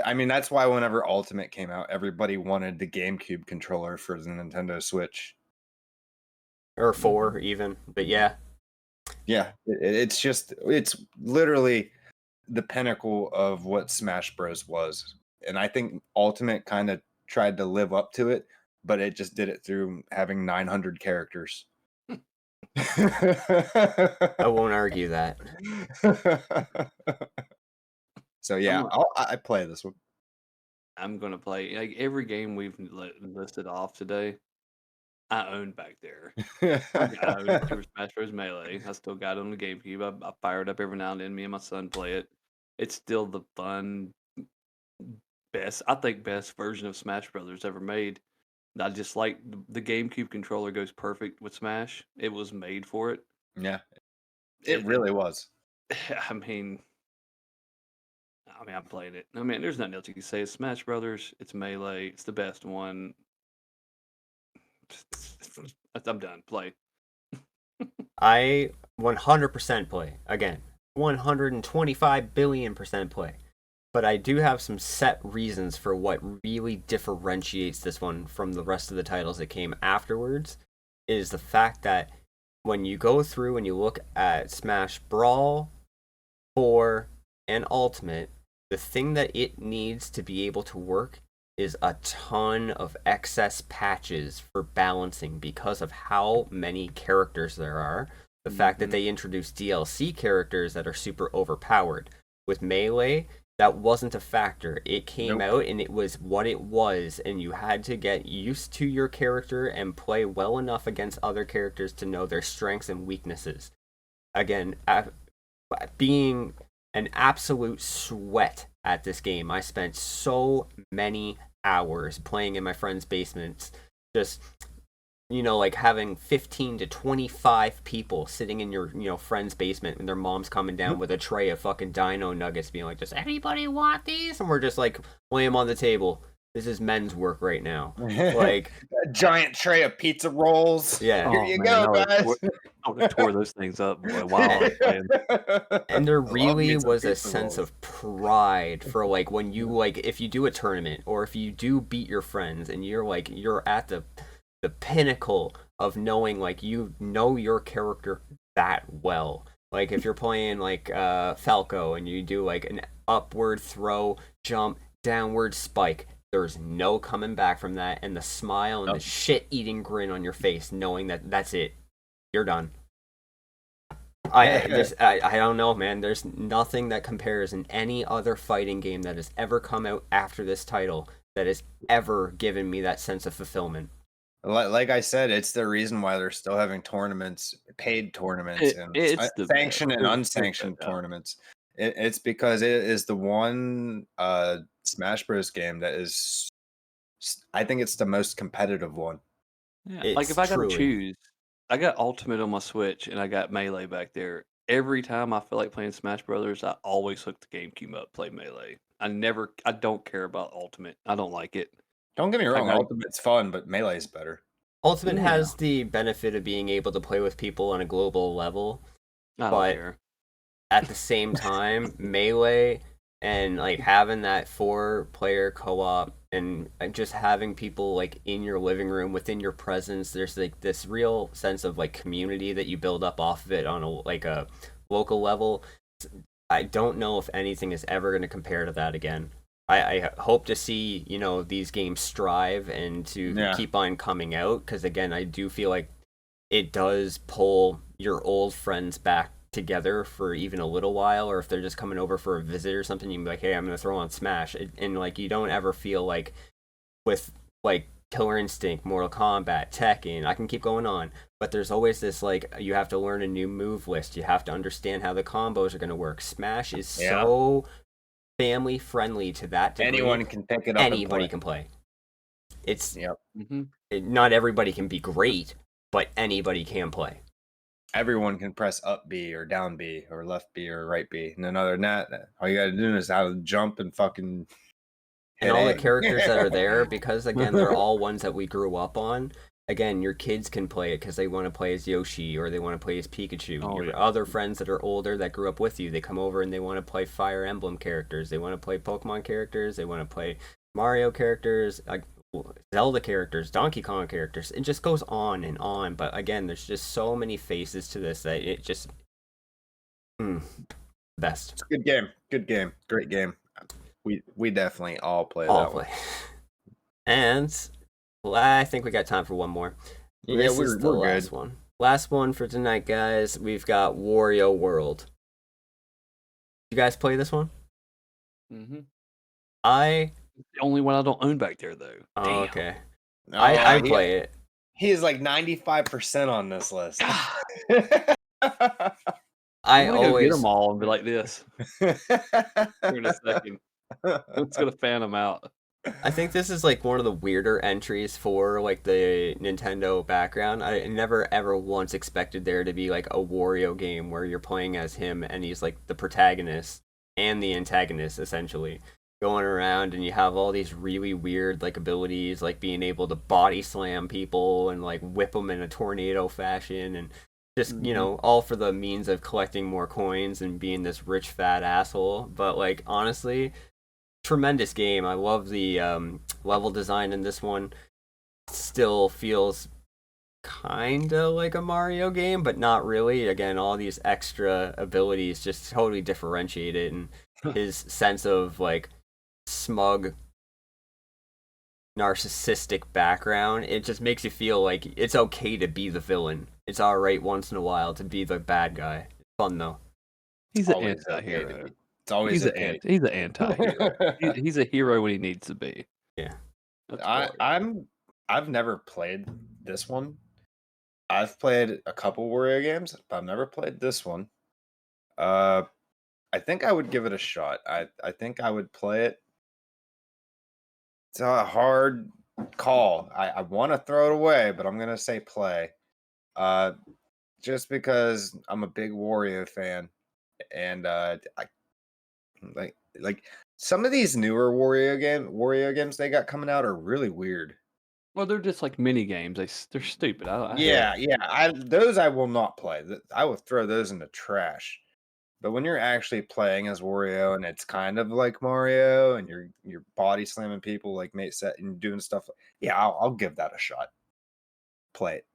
I mean, that's why whenever Ultimate came out, everybody wanted the GameCube controller for the Nintendo Switch. Or 4 even, but yeah. Yeah, it's literally the pinnacle of what Smash Bros was. And I think Ultimate kind of tried to live up to it, but it just did it through having 900 characters. I won't argue that. So yeah, I play this one. I'm gonna play like every game we've listed off today. I own back there. I own Super Smash Bros. Melee. I still got it on the GameCube. I fire it up every now and then. Me and my son play it. It's still the fun, best version of Smash Brothers ever made. I just like the GameCube controller goes perfect with Smash. It was made for it. Yeah, it really was. I mean, I'm playing it. I mean, there's nothing else you can say. It's Smash Brothers. It's Melee. It's the best one. I'm done. Play. I 100% play. Again, 125 billion% play. But I do have some set reasons for what really differentiates this one from the rest of the titles that came afterwards. Is the fact that when you go through and you look at Smash Brawl, 4, and Ultimate, the thing that it needs to be able to work is a ton of excess patches for balancing because of how many characters there are. The fact that they introduced DLC characters that are super overpowered. With Melee, that wasn't a factor. It came out and it was what it was, and you had to get used to your character and play well enough against other characters to know their strengths and weaknesses. Again, being an absolute sweat at this game, I spent so many hours playing in my friends' basements, just, like having 15 to 25 people sitting in your friend's basement and their mom's coming down with a tray of fucking dino nuggets being like, does anybody want these? And we're just like, lay them on the table. This is men's work right now. Like a giant tray of pizza rolls. Yeah. Here you go, guys. I would have tore those things up while I was playing. And there really was a sense of pride for like when you if you do a tournament or if you do beat your friends and you're at the pinnacle of knowing you know your character that well. Like if you're playing Falco and you do an upward throw, jump, downward spike, there's no coming back from that, and the smile and the shit-eating grin on your face, knowing that that's it, you're done. I don't know, man. There's nothing that compares in any other fighting game that has ever come out after this title that has ever given me that sense of fulfillment. Like I said, it's the reason why they're still having tournaments, paid tournaments, and sanctioned and unsanctioned tournaments. It's because it is the one Smash Bros. Game that is, I think it's the most competitive one. Yeah, if I gotta choose, I got Ultimate on my Switch and I got Melee back there. Every time I feel like playing Smash Brothers, I always hook the GameCube up, play Melee. I don't care about Ultimate. I don't like it. Don't get me wrong, Ultimate's fun, but Melee's better. Ultimate has the benefit of being able to play with people on a global level, but at the same time, Melee and having that 4-player co-op and just having people in your living room within your presence, there's this real sense of community that you build up off of it on a local level. I don't know if anything is ever going to compare to that again. I hope to see these games strive and to keep on coming out, because again, I do feel like it does pull your old friends back together for even a little while, or if they're just coming over for a visit or something, you can be like, hey, I'm gonna throw on Smash, and you don't ever feel with Killer Instinct, Mortal Kombat, Tekken, I can keep going on, but there's always this you have to learn a new move list, you have to understand how the combos are gonna work. Smash is so family friendly to that degree. Anyone can pick it up. Anybody can play. It's not everybody can be great, but anybody can play. Everyone can press up B or down B or left B or right B. And then other than that, all you gotta do is how to jump and fucking and all the characters that are there, because again, they're all ones that we grew up on. again, your kids can play it because they want to play as Yoshi or they want to play as Pikachu. Oh, Your yeah. other friends that are older that grew up with you, they come over and they want to play Fire Emblem characters. They want to play Pokemon characters. They want to play Mario characters, like Zelda characters, Donkey Kong characters. It just goes on and on. But again, there's just so many faces to this that it just best. It's a good game. Good game. Great game. We definitely all play All that play. one. And well, I think we got time for one more. Yeah, This is the we're last good. one. Last one for tonight, guys. We've got Wario World. You guys play this one? Mm-hmm. I The only one I don't own back there, though. Oh, Damn. okay. No, I he- play it. He is like 95% on this list. I I want to go get always them all and be like this. Here in a second. Let's go to fan them out. I think this is like one of the weirder entries for like the Nintendo background. I never ever once expected there to be like a Wario game where you're playing as him and he's like the protagonist and the antagonist essentially going around, and you have all these really weird like abilities, like being able to body slam people and like whip them in a tornado fashion, and just you know, all for the means of collecting more coins and being this rich fat asshole. But like honestly, tremendous game. I love the level design in this one. Still feels kind of like a Mario game, but not really. Again, all these extra abilities just totally differentiate it, and his sense of like smug narcissistic background, it just makes you feel like it's okay to be the villain. It's all right once in a while to be the bad guy. It's fun though. He's an Always okay to anti-hero. be. It's always He's okay. he's an anti-hero. He's a hero when he needs to be. Yeah. That's Wario. I've never played this one. I've played a couple Wario games, but I've never played this one. I think I would give it a shot. I think I would play it. It's a hard call. I want to throw it away, but I'm gonna say play. Just because I'm a big Wario fan, and I like some of these newer Wario games they got coming out are really weird. Well, they're just like mini games. They're stupid. I hate Yeah, it. yeah. Those I will not play. I will throw those in the trash. But when you're actually playing as Wario and it's kind of like Mario and you're body slamming people like mate set and doing stuff, yeah, I'll give that a shot. Play it.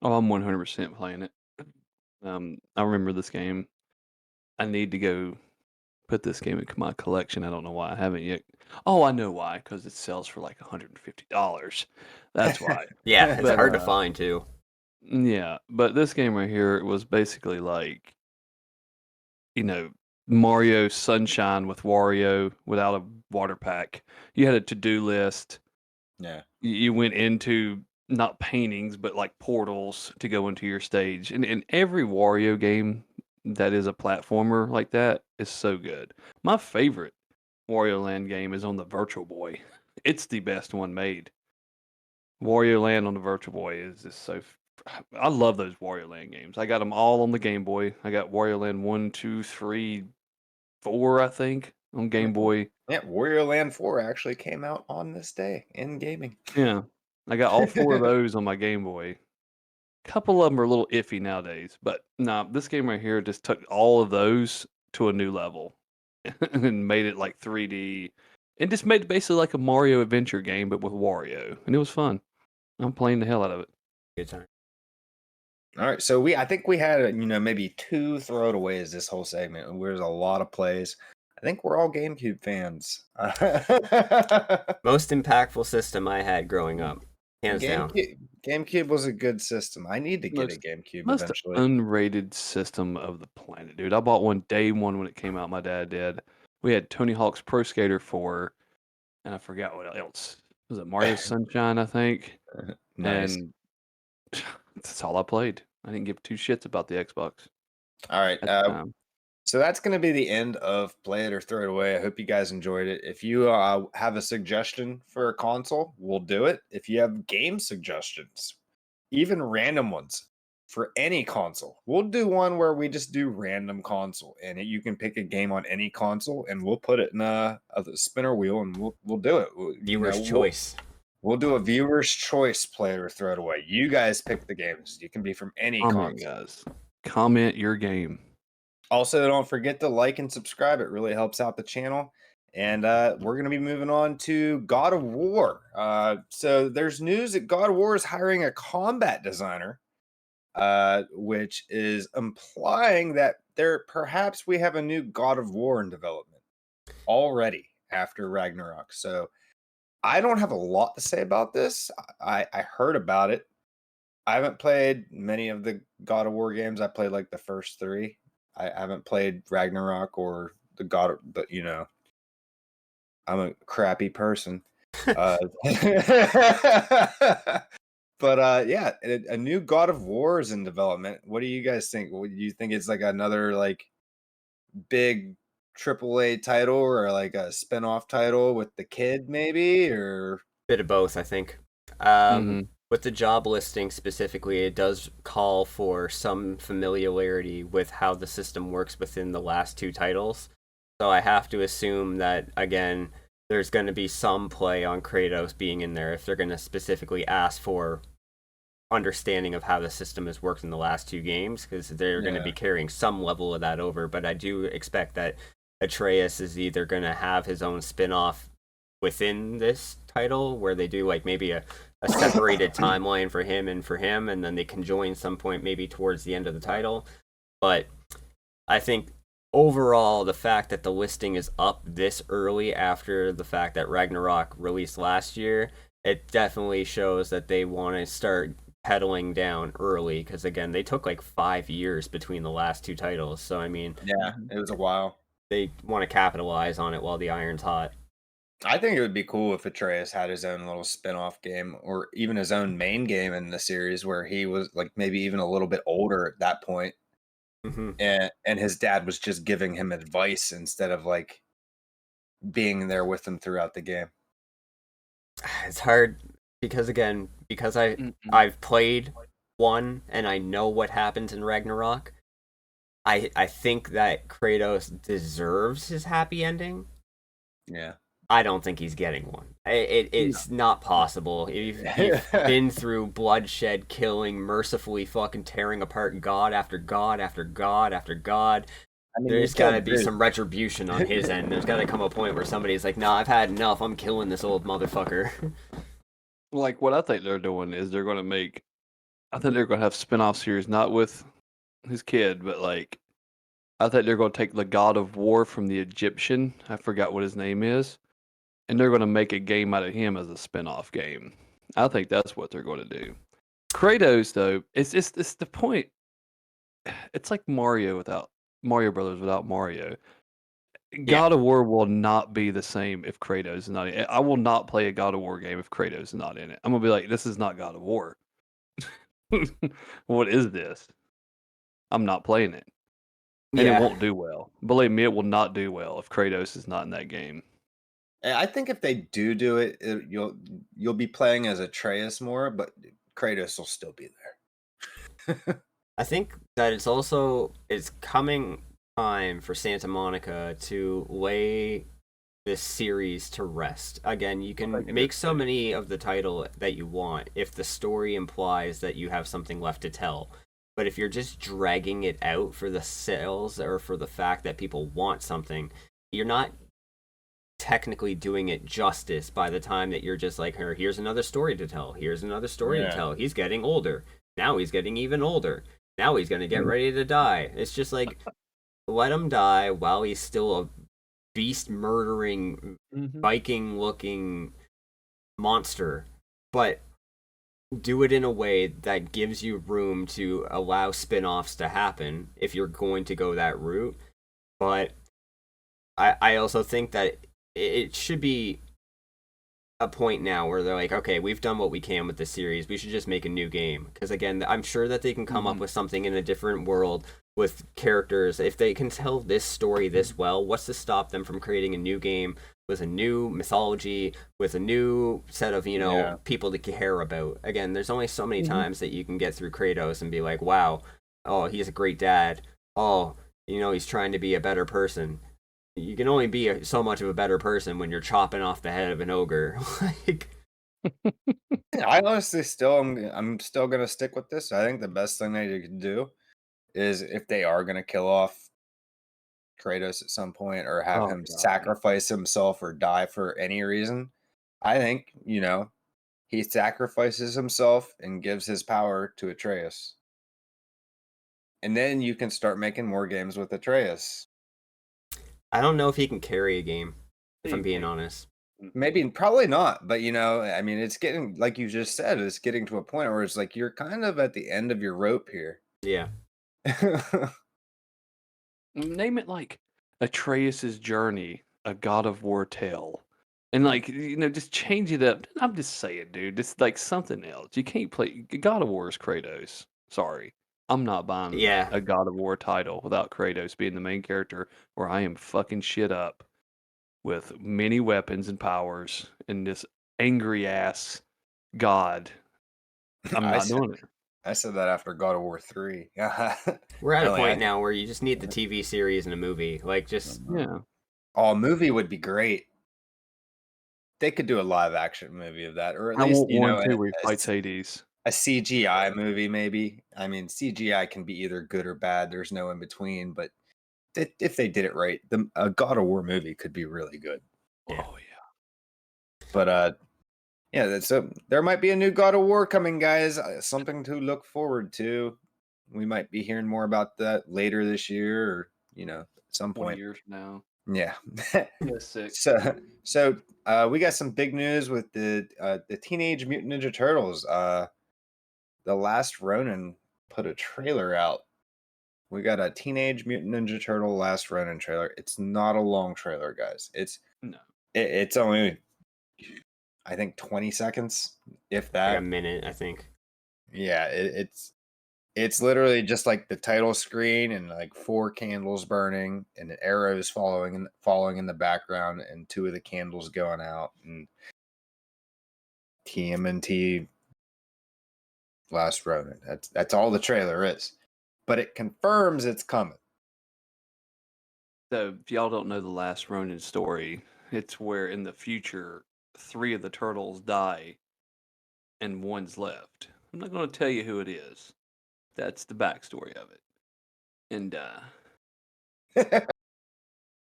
Oh, I'm 100% playing it. I remember this game. I need to go put this game into my collection. I don't know why I haven't yet. Oh, I know why. Because it sells for like $150. That's why. Yeah, it's But, hard to find too. Yeah, but this game right here was basically like, you know, Mario Sunshine with Wario without a water pack. You had a to-do list. Yeah. You went into not paintings, but like portals to go into your stage. And every Wario game that is a platformer like that is so good. My favorite Wario Land game is on the Virtual Boy. It's the best one made. Wario Land on the Virtual Boy is just so. I love those Wario Land games. I got them all on the Game Boy. I got Wario Land 1, 2, 3, 4, I think, on Game Boy. Yeah, Wario Land 4 actually came out on this day in gaming. Yeah. I got all 4 of those on my Game Boy. A couple of them are a little iffy nowadays, but nah, this game right here just took all of those to a new level and made it like 3D and just made it basically like a Mario adventure game, but with Wario. And it was fun. I'm playing the hell out of it. Good time. All right, so I think we had maybe 2 throwaways this whole segment. There's a lot of plays. I think we're all GameCube fans. Most impactful system I had growing up, hands down. GameCube was a good system. I need to get a GameCube Most eventually. unrated system of the planet, dude. I bought one day one when it came out. My dad did. We had Tony Hawk's Pro Skater 4, and I forgot what else. Was it Mario Sunshine, I think? Nice. And that's all I played. I didn't give 2 shits about the Xbox All right. at the time. So that's going to be the end of Play It or Throw It Away. I hope you guys enjoyed it. If you have a suggestion for a console, we'll do it. If you have game suggestions, even random ones for any console, we'll do one where we just do random console, and you can pick a game on any console, and we'll put it in a spinner wheel, and we'll do it. Viewer's choice. We'll do a viewer's choice play or throw it away. You guys pick the games. You can be from any Comment, console. guys. Comment your game. Also, don't forget to like and subscribe. It really helps out the channel. And we're going to be moving on to God of War. So there's news that God of War is hiring a combat designer, which is implying that perhaps we have a new God of War in development already after Ragnarok. So I don't have a lot to say about this. I heard about it. I haven't played many of the God of War games. I played like the first 3. I haven't played Ragnarok or the but I'm a crappy person. But yeah, a new God of War is in development. What do you guys think? Do you think it's like another like big AAA title or like a spin-off title with the kid maybe, or Bit of both, I think. Mhm. With the job listing specifically, it does call for some familiarity with how the system works within the last 2 titles. So I have to assume that, again, there's going to be some play on Kratos being in there if they're going to specifically ask for understanding of how the system has worked in the last 2 games, because they're going to be carrying some level of that over. But I do expect that Atreus is either going to have his own spin-off within this title where they do like maybe a separated timeline for him, and then they conjoin some point maybe towards the end of the title. But I think overall, the fact that the listing is up this early after the fact that Ragnarok released last year, it definitely shows that they want to start pedaling down early, because again, they took like 5 years between the last 2 titles. So I mean, yeah, it was a while. They want to capitalize on it while the iron's hot. I think it would be cool if Atreus had his own little spin-off game or even his own main game in the series where he was like maybe even a little bit older at that point. Mm-hmm. And his dad was just giving him advice instead of like being there with him throughout the game. It's hard because I've played 1 and I know what happens in Ragnarok. I think that Kratos deserves his happy ending. Yeah. I don't think he's getting one. It's not possible. You've been through bloodshed, killing, mercifully fucking tearing apart God after God after God after God. I mean, there's got to be some retribution on his end. There's got to come a point where somebody's like, nah, I've had enough. I'm killing this old motherfucker. Like, what I think they're doing is they're going to have spin-off series, not with his kid, but like, I think they're going to take the God of War from the Egyptian. I forgot what his name is. And they're going to make a game out of him as a spin-off game. I think that's what they're going to do. Kratos, though, it's the point. It's like Mario Brothers without Mario. God of War will not be the same if Kratos is not in it. I will not play a God of War game if Kratos is not in it. I'm going to be like, this is not God of War. What is this? I'm not playing it. And it won't do well. Believe me, it will not do well if Kratos is not in that game. I think if they do it, you'll be playing as Atreus more, but Kratos will still be there. I think that it's coming time for Santa Monica to lay this series to rest. Again, you can make so many of the title that you want if the story implies that you have something left to tell. But if you're just dragging it out for the sales or for the fact that people want something, you're not technically doing it justice by the time that you're just like, here's another story to tell. Here's another story to tell. He's getting older. Now he's getting even older. Now he's going to get ready to die. It's just like, let him die while he's still a beast murdering, Viking looking monster. But do it in a way that gives you room to allow spin-offs to happen if you're going to go that route. But I also think that it should be a point now where they're like, okay, we've done what we can with this series. We should just make a new game. Because again, I'm sure that they can come up with something in a different world with characters. If they can tell this story this well, what's to stop them from creating a new game with a new mythology, with a new set of, people to care about? Again, there's only so many times that you can get through Kratos and be like, wow, oh, he's a great dad. Oh, he's trying to be a better person. You can only be so much of a better person when you're chopping off the head of an ogre. I honestly I'm still gonna stick with this. I think the best thing they could do is if they are gonna kill off Kratos at some point or have Oh him god, yeah. sacrifice himself or die for any reason, I think, he sacrifices himself and gives his power to Atreus. And then you can start making more games with Atreus. I don't know if he can carry a game, if I'm He being can't. honest. Maybe probably not, but I mean, it's getting like you just said, it's getting to a point where it's like you're kind of at the end of your rope here. Yeah. Name it like Atreus's journey, a God of War tale. And like, just change it up. I'm just saying, dude, it's like something else. You can't play God of War is Kratos. Sorry. I'm not buying Yeah. a God of War title without Kratos being the main character where I am fucking shit up with many weapons and powers and this angry ass God. I'm I not said doing it. I said that after God of War 3. We're at a Apparently, point now where you just need the TV series and a movie. Like, just Yeah. a movie would be great. They could do a live action movie of that, or at I least, want one too where he fights Hades. a CGI movie, maybe. I mean, CGI can be either good or bad. There's no in between. But if they did it right, a God of War movie could be really good. Yeah. Oh yeah. But yeah, there might be a new God of War coming, guys. Something to look forward to. We might be hearing more about that later this year, or at some 20 point. years from now. Yeah. That's sick. So we got some big news with the Teenage Mutant Ninja Turtles. The Last Ronin put a trailer out. We got a Teenage Mutant Ninja Turtle Last Ronin trailer. It's not a long trailer, guys. No. It's only, I think, 20 seconds, if like that. a minute, I think. Yeah, it's literally just like the title screen and like 4 candles burning and arrows falling in the background and 2 of the candles going out and TMNT Last Ronin. That's all the trailer is. But it confirms it's coming. So if y'all don't know the last Ronin story, it's where in the future 3 of the turtles die and one's left. I'm not going to tell you who it is. That's the backstory of it. And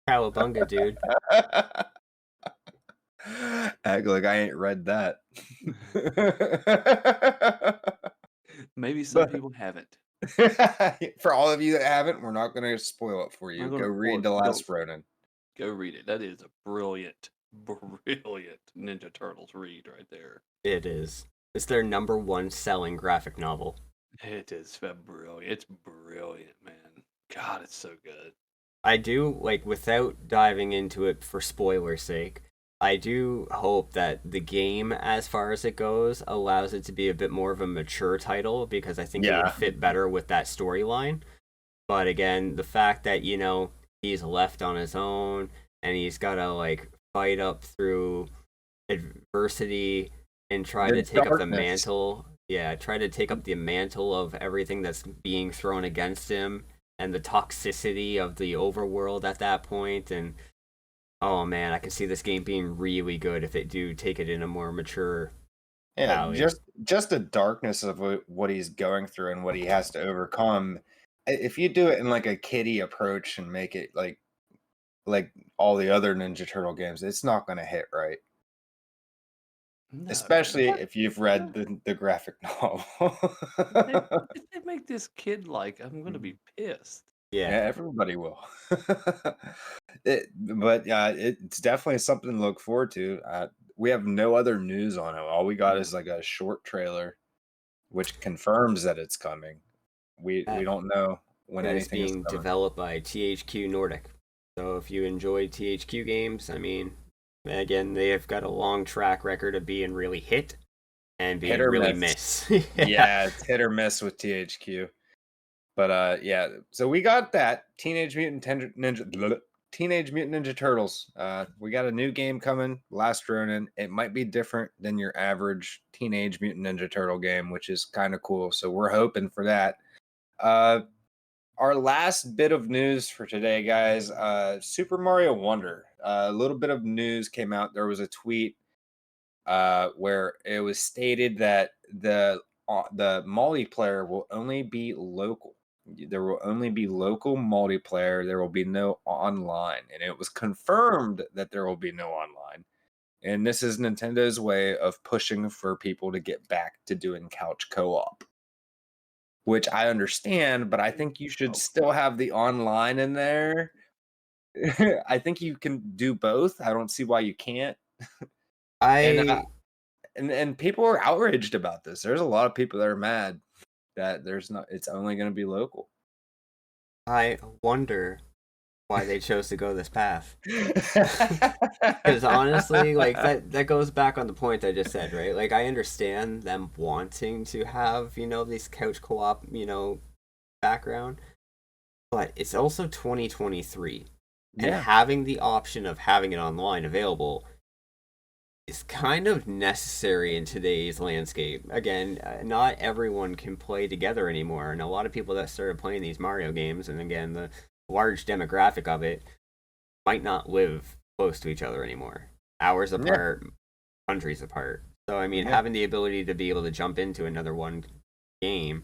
Cowabunga, dude. Act like I ain't read that. maybe some But people haven't. for all of you that haven't, we're not going to spoil it for I'm you. not going Go to read The Last don't Ronin. go read it. That is a brilliant, brilliant Ninja Turtles read right there. It is. It's their #1 selling graphic novel. It is brilliant. It's brilliant, man. God, it's so good. I do, like, without diving into it for spoiler's sake, I do hope that the game, as far as it goes, allows it to be a bit more of a mature title because I think it would fit better with that storyline. But again, the fact that, he's left on his own and he's got to, like, fight up through adversity and try The to take up the darkness. mantle. Yeah, try to take up the mantle of everything that's being thrown against him and the toxicity of the overworld at that point. And oh man, I can see this game being really good if they do take it in a more mature. Yeah, alley. just the darkness of what he's going through and what he has to overcome. If you do it in like a kiddie approach and make it like all the other Ninja Turtle games, it's not going to hit right. No. Especially if you've read the graphic novel. If they make this kid like, I'm going to be pissed. Yeah, Yeah, everybody will. But it's definitely something to look forward to. We have no other news on it. All we got is like a short trailer, which confirms that it's coming. We don't know when and it's anything is being coming. developed by THQ Nordic. So if you enjoy THQ games, I mean, again, they have got a long track record of being really hit and being Hit or really miss. miss. Yeah, it's hit or miss with THQ. But yeah, so we got that Teenage Mutant Ninja Turtles. We got a new game coming, Last Ronin. It might be different than your average Teenage Mutant Ninja Turtle game, which is kind of cool. So we're hoping for that. Our last bit of news for today, guys. Super Mario Wonder. A little bit of news came out. There was a tweet where it was stated that the multiplayer will only be local. There will only be local multiplayer. There will be no online, and it was confirmed that there will be no online. And this is Nintendo's way of pushing for people to get back to doing couch co-op, which I understand, but I think you should still have the online in there. I think you can do both. I don't see why you can't. And people are outraged about this. There's a lot of people that are mad that it's only going to be local. I wonder why they chose to go this path. Because honestly, like that goes back on the point I just said, right? Like I understand them wanting to have, these couch co-op, background, but it's also 2023. And having the option of having it online available is kind of necessary in today's landscape. Again, not everyone can play together anymore, and a lot of people that started playing these Mario games, and again, the large demographic of it, might not live close to each other anymore. Hours apart, countries apart. So, I mean, having the ability to be able to jump into another one game,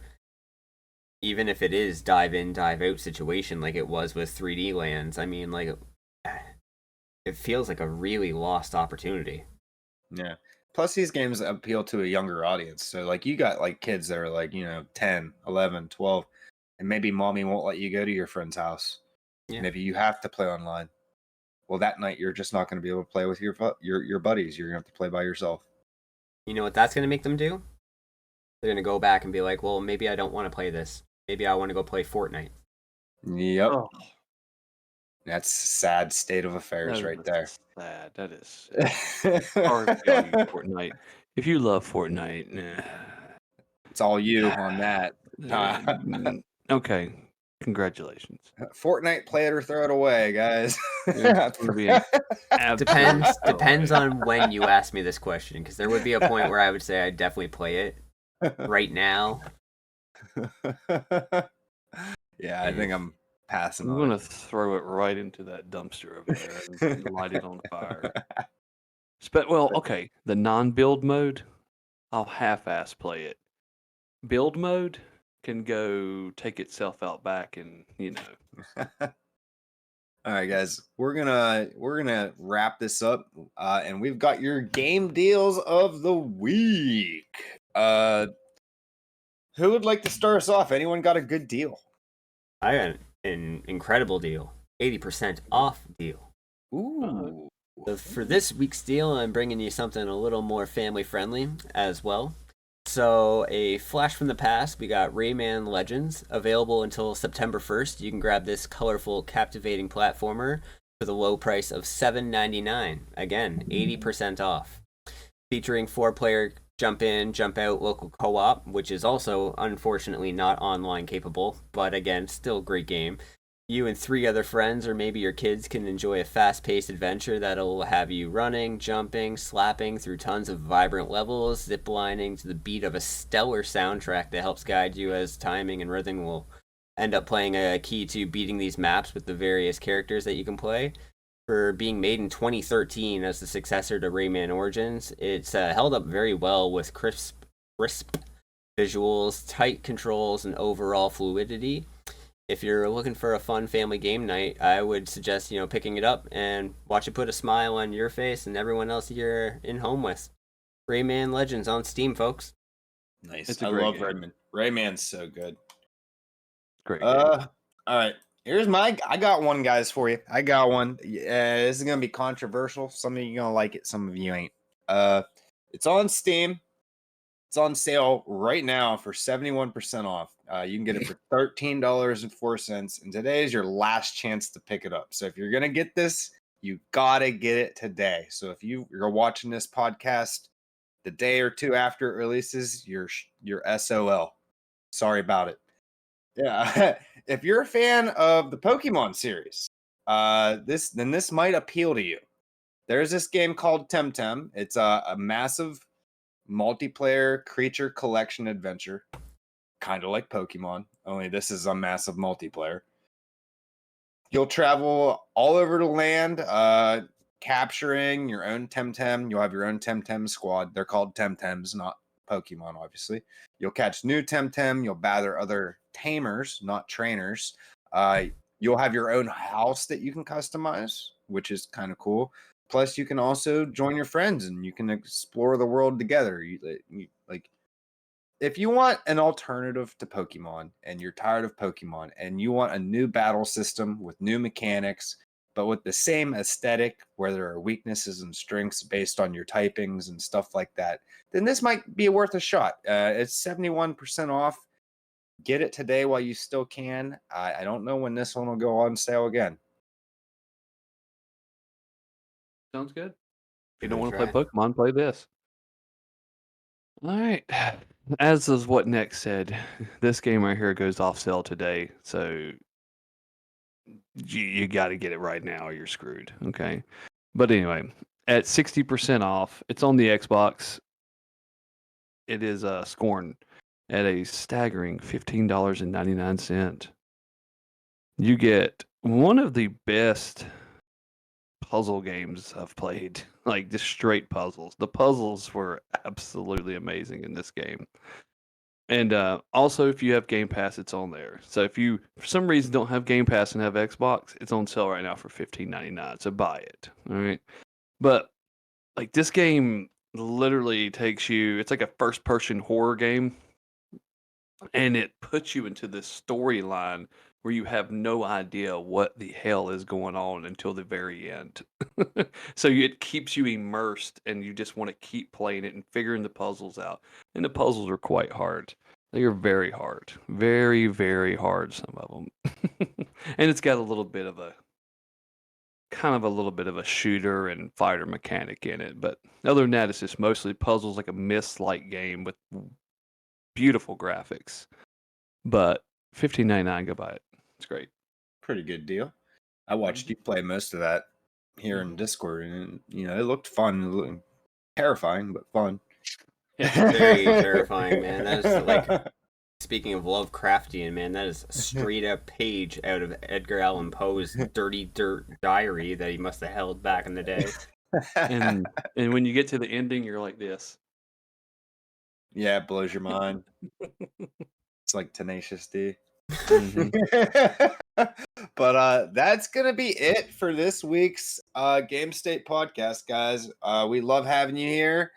even if it is dive in, dive out situation like it was with 3D Lands, I mean, like, it feels like a really lost opportunity. Yeah. Plus, these games appeal to a younger audience. So, like, you got, like, kids that are, like, 10, 11, 12, and maybe mommy won't let you go to your friend's house. Yeah. Maybe you have to play online. Well, that night, you're just not going to be able to play with your buddies. You're going to have to play by yourself. You know what that's going to make them do? They're going to go back and be like, well, maybe I don't want to play this. Maybe I want to go play Fortnite. Yep. Oh. That's a sad state of affairs right there. Sad. That is Fortnite. If you love Fortnite, nah. It's all you on that. Okay. Congratulations. Fortnite, play it or throw it away, guys. Depends on when you ask me this question, because there would be a point where I would say I'd definitely play it. Right now. Yeah, I think I'm passing. I'm going to throw it right into that dumpster over there and light it on fire. Well, okay, the non-build mode, I'll half-ass play it. Build mode can go take itself out back and, All right, guys, we're gonna wrap this up, and we've got your game deals of the week. Who would like to start us off? Anyone got a good deal? I got an incredible deal, 80% off deal. Ooh. So for this week's deal, I'm bringing you something a little more family friendly as well. So, a flash from the past, we got Rayman Legends, available until September 1st. You can grab this colorful, captivating platformer for the low price of $7.99. Again, 80% off. Featuring 4-player jump in, jump out local co-op, which is also, unfortunately, not online capable, but again, still great game. You and 3 other friends, or maybe your kids, can enjoy a fast-paced adventure that'll have you running, jumping, slapping through tons of vibrant levels, ziplining to the beat of a stellar soundtrack that helps guide you as timing and rhythm will end up playing a key to beating these maps with the various characters that you can play. For being made in 2013 as the successor to Rayman Origins, it's held up very well with crisp visuals, tight controls, and overall fluidity. If you're looking for a fun family game night, I would suggest, picking it up and watch it put a smile on your face and everyone else you're in home with. Rayman Legends on Steam, folks. Nice. I love Rayman. Rayman's so good. Great. All right. I got one, guys, for you. I got one. This is going to be controversial. Some of you are going to like it. Some of you ain't. It's on Steam. It's on sale right now for 71% off. You can get it for $13.04, and today is your last chance to pick it up. So if you're going to get this, you got to get it today. So if you're watching this podcast the day or two after it releases, you're SOL. Sorry about it. Yeah. If you're a fan of the Pokemon series, this might appeal to you. There's this game called Temtem. It's a massive multiplayer creature collection adventure, kind of like Pokemon, only this is a massive multiplayer. You'll travel all over the land, capturing your own Temtem. You'll have your own Temtem squad. They're called Temtems, not Pokemon, obviously. You'll catch new Temtem. You'll battle other tamers, not trainers. You'll have your own house that you can customize, which is kind of cool. Plus, you can also join your friends and you can explore the world together. Like, if you want an alternative to Pokemon and you're tired of Pokemon and you want a new battle system with new mechanics, but with the same aesthetic where there are weaknesses and strengths based on your typings and stuff like that, then this might be worth a shot. It's 71% off. Get it today while you still can. I don't know when this one will go on sale again. Sounds good. If you Give don't it a want to play try. Pokemon, play this. All right. As is what Nick said, this game right here goes off sale today. So you got to get it right now or you're screwed. Okay. But anyway, at 60% off, it's on the Xbox. It is Scorn at a staggering $15.99. You get one of the best puzzle games I've played, like just straight puzzles. The puzzles were absolutely amazing in this game. And also, if you have Game Pass, it's on there. So if you, for some reason, don't have Game Pass and have Xbox, it's on sale right now for $15.99. So buy it. All right. But like this game literally takes you, it's like a first-person horror game. And it puts you into this storyline where you have no idea what the hell is going on until the very end. So it keeps you immersed and you just want to keep playing it and figuring the puzzles out. And the puzzles are quite hard. They are very hard. Very, very hard, some of them. And it's got a little bit of a shooter and fighter mechanic in it. But other than that, it's just mostly puzzles, like a Myst-like game with beautiful graphics. But $15.99, go buy it. It's great. Pretty good deal. I watched you play most of that here in Discord, and it looked fun. It looked terrifying, but fun. Very terrifying, man. That is like, speaking of Lovecraftian, man, that is a straight up page out of Edgar Allan Poe's Dirty Dirt Diary that he must have held back in the day. And when you get to the ending, you're like this. Yeah, it blows your mind. It's like Tenacious D. But that's gonna be it for this week's GameState podcast, guys. We love having you here.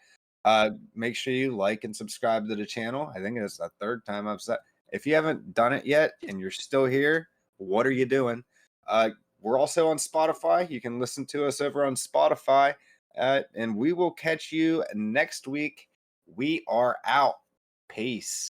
Make sure you like and subscribe to the channel. I think it's the third time I've said. If you haven't done it yet and you're still here, what are you doing? We're also on Spotify. You can listen to us over on Spotify, and we will catch you next week. We are out. Peace.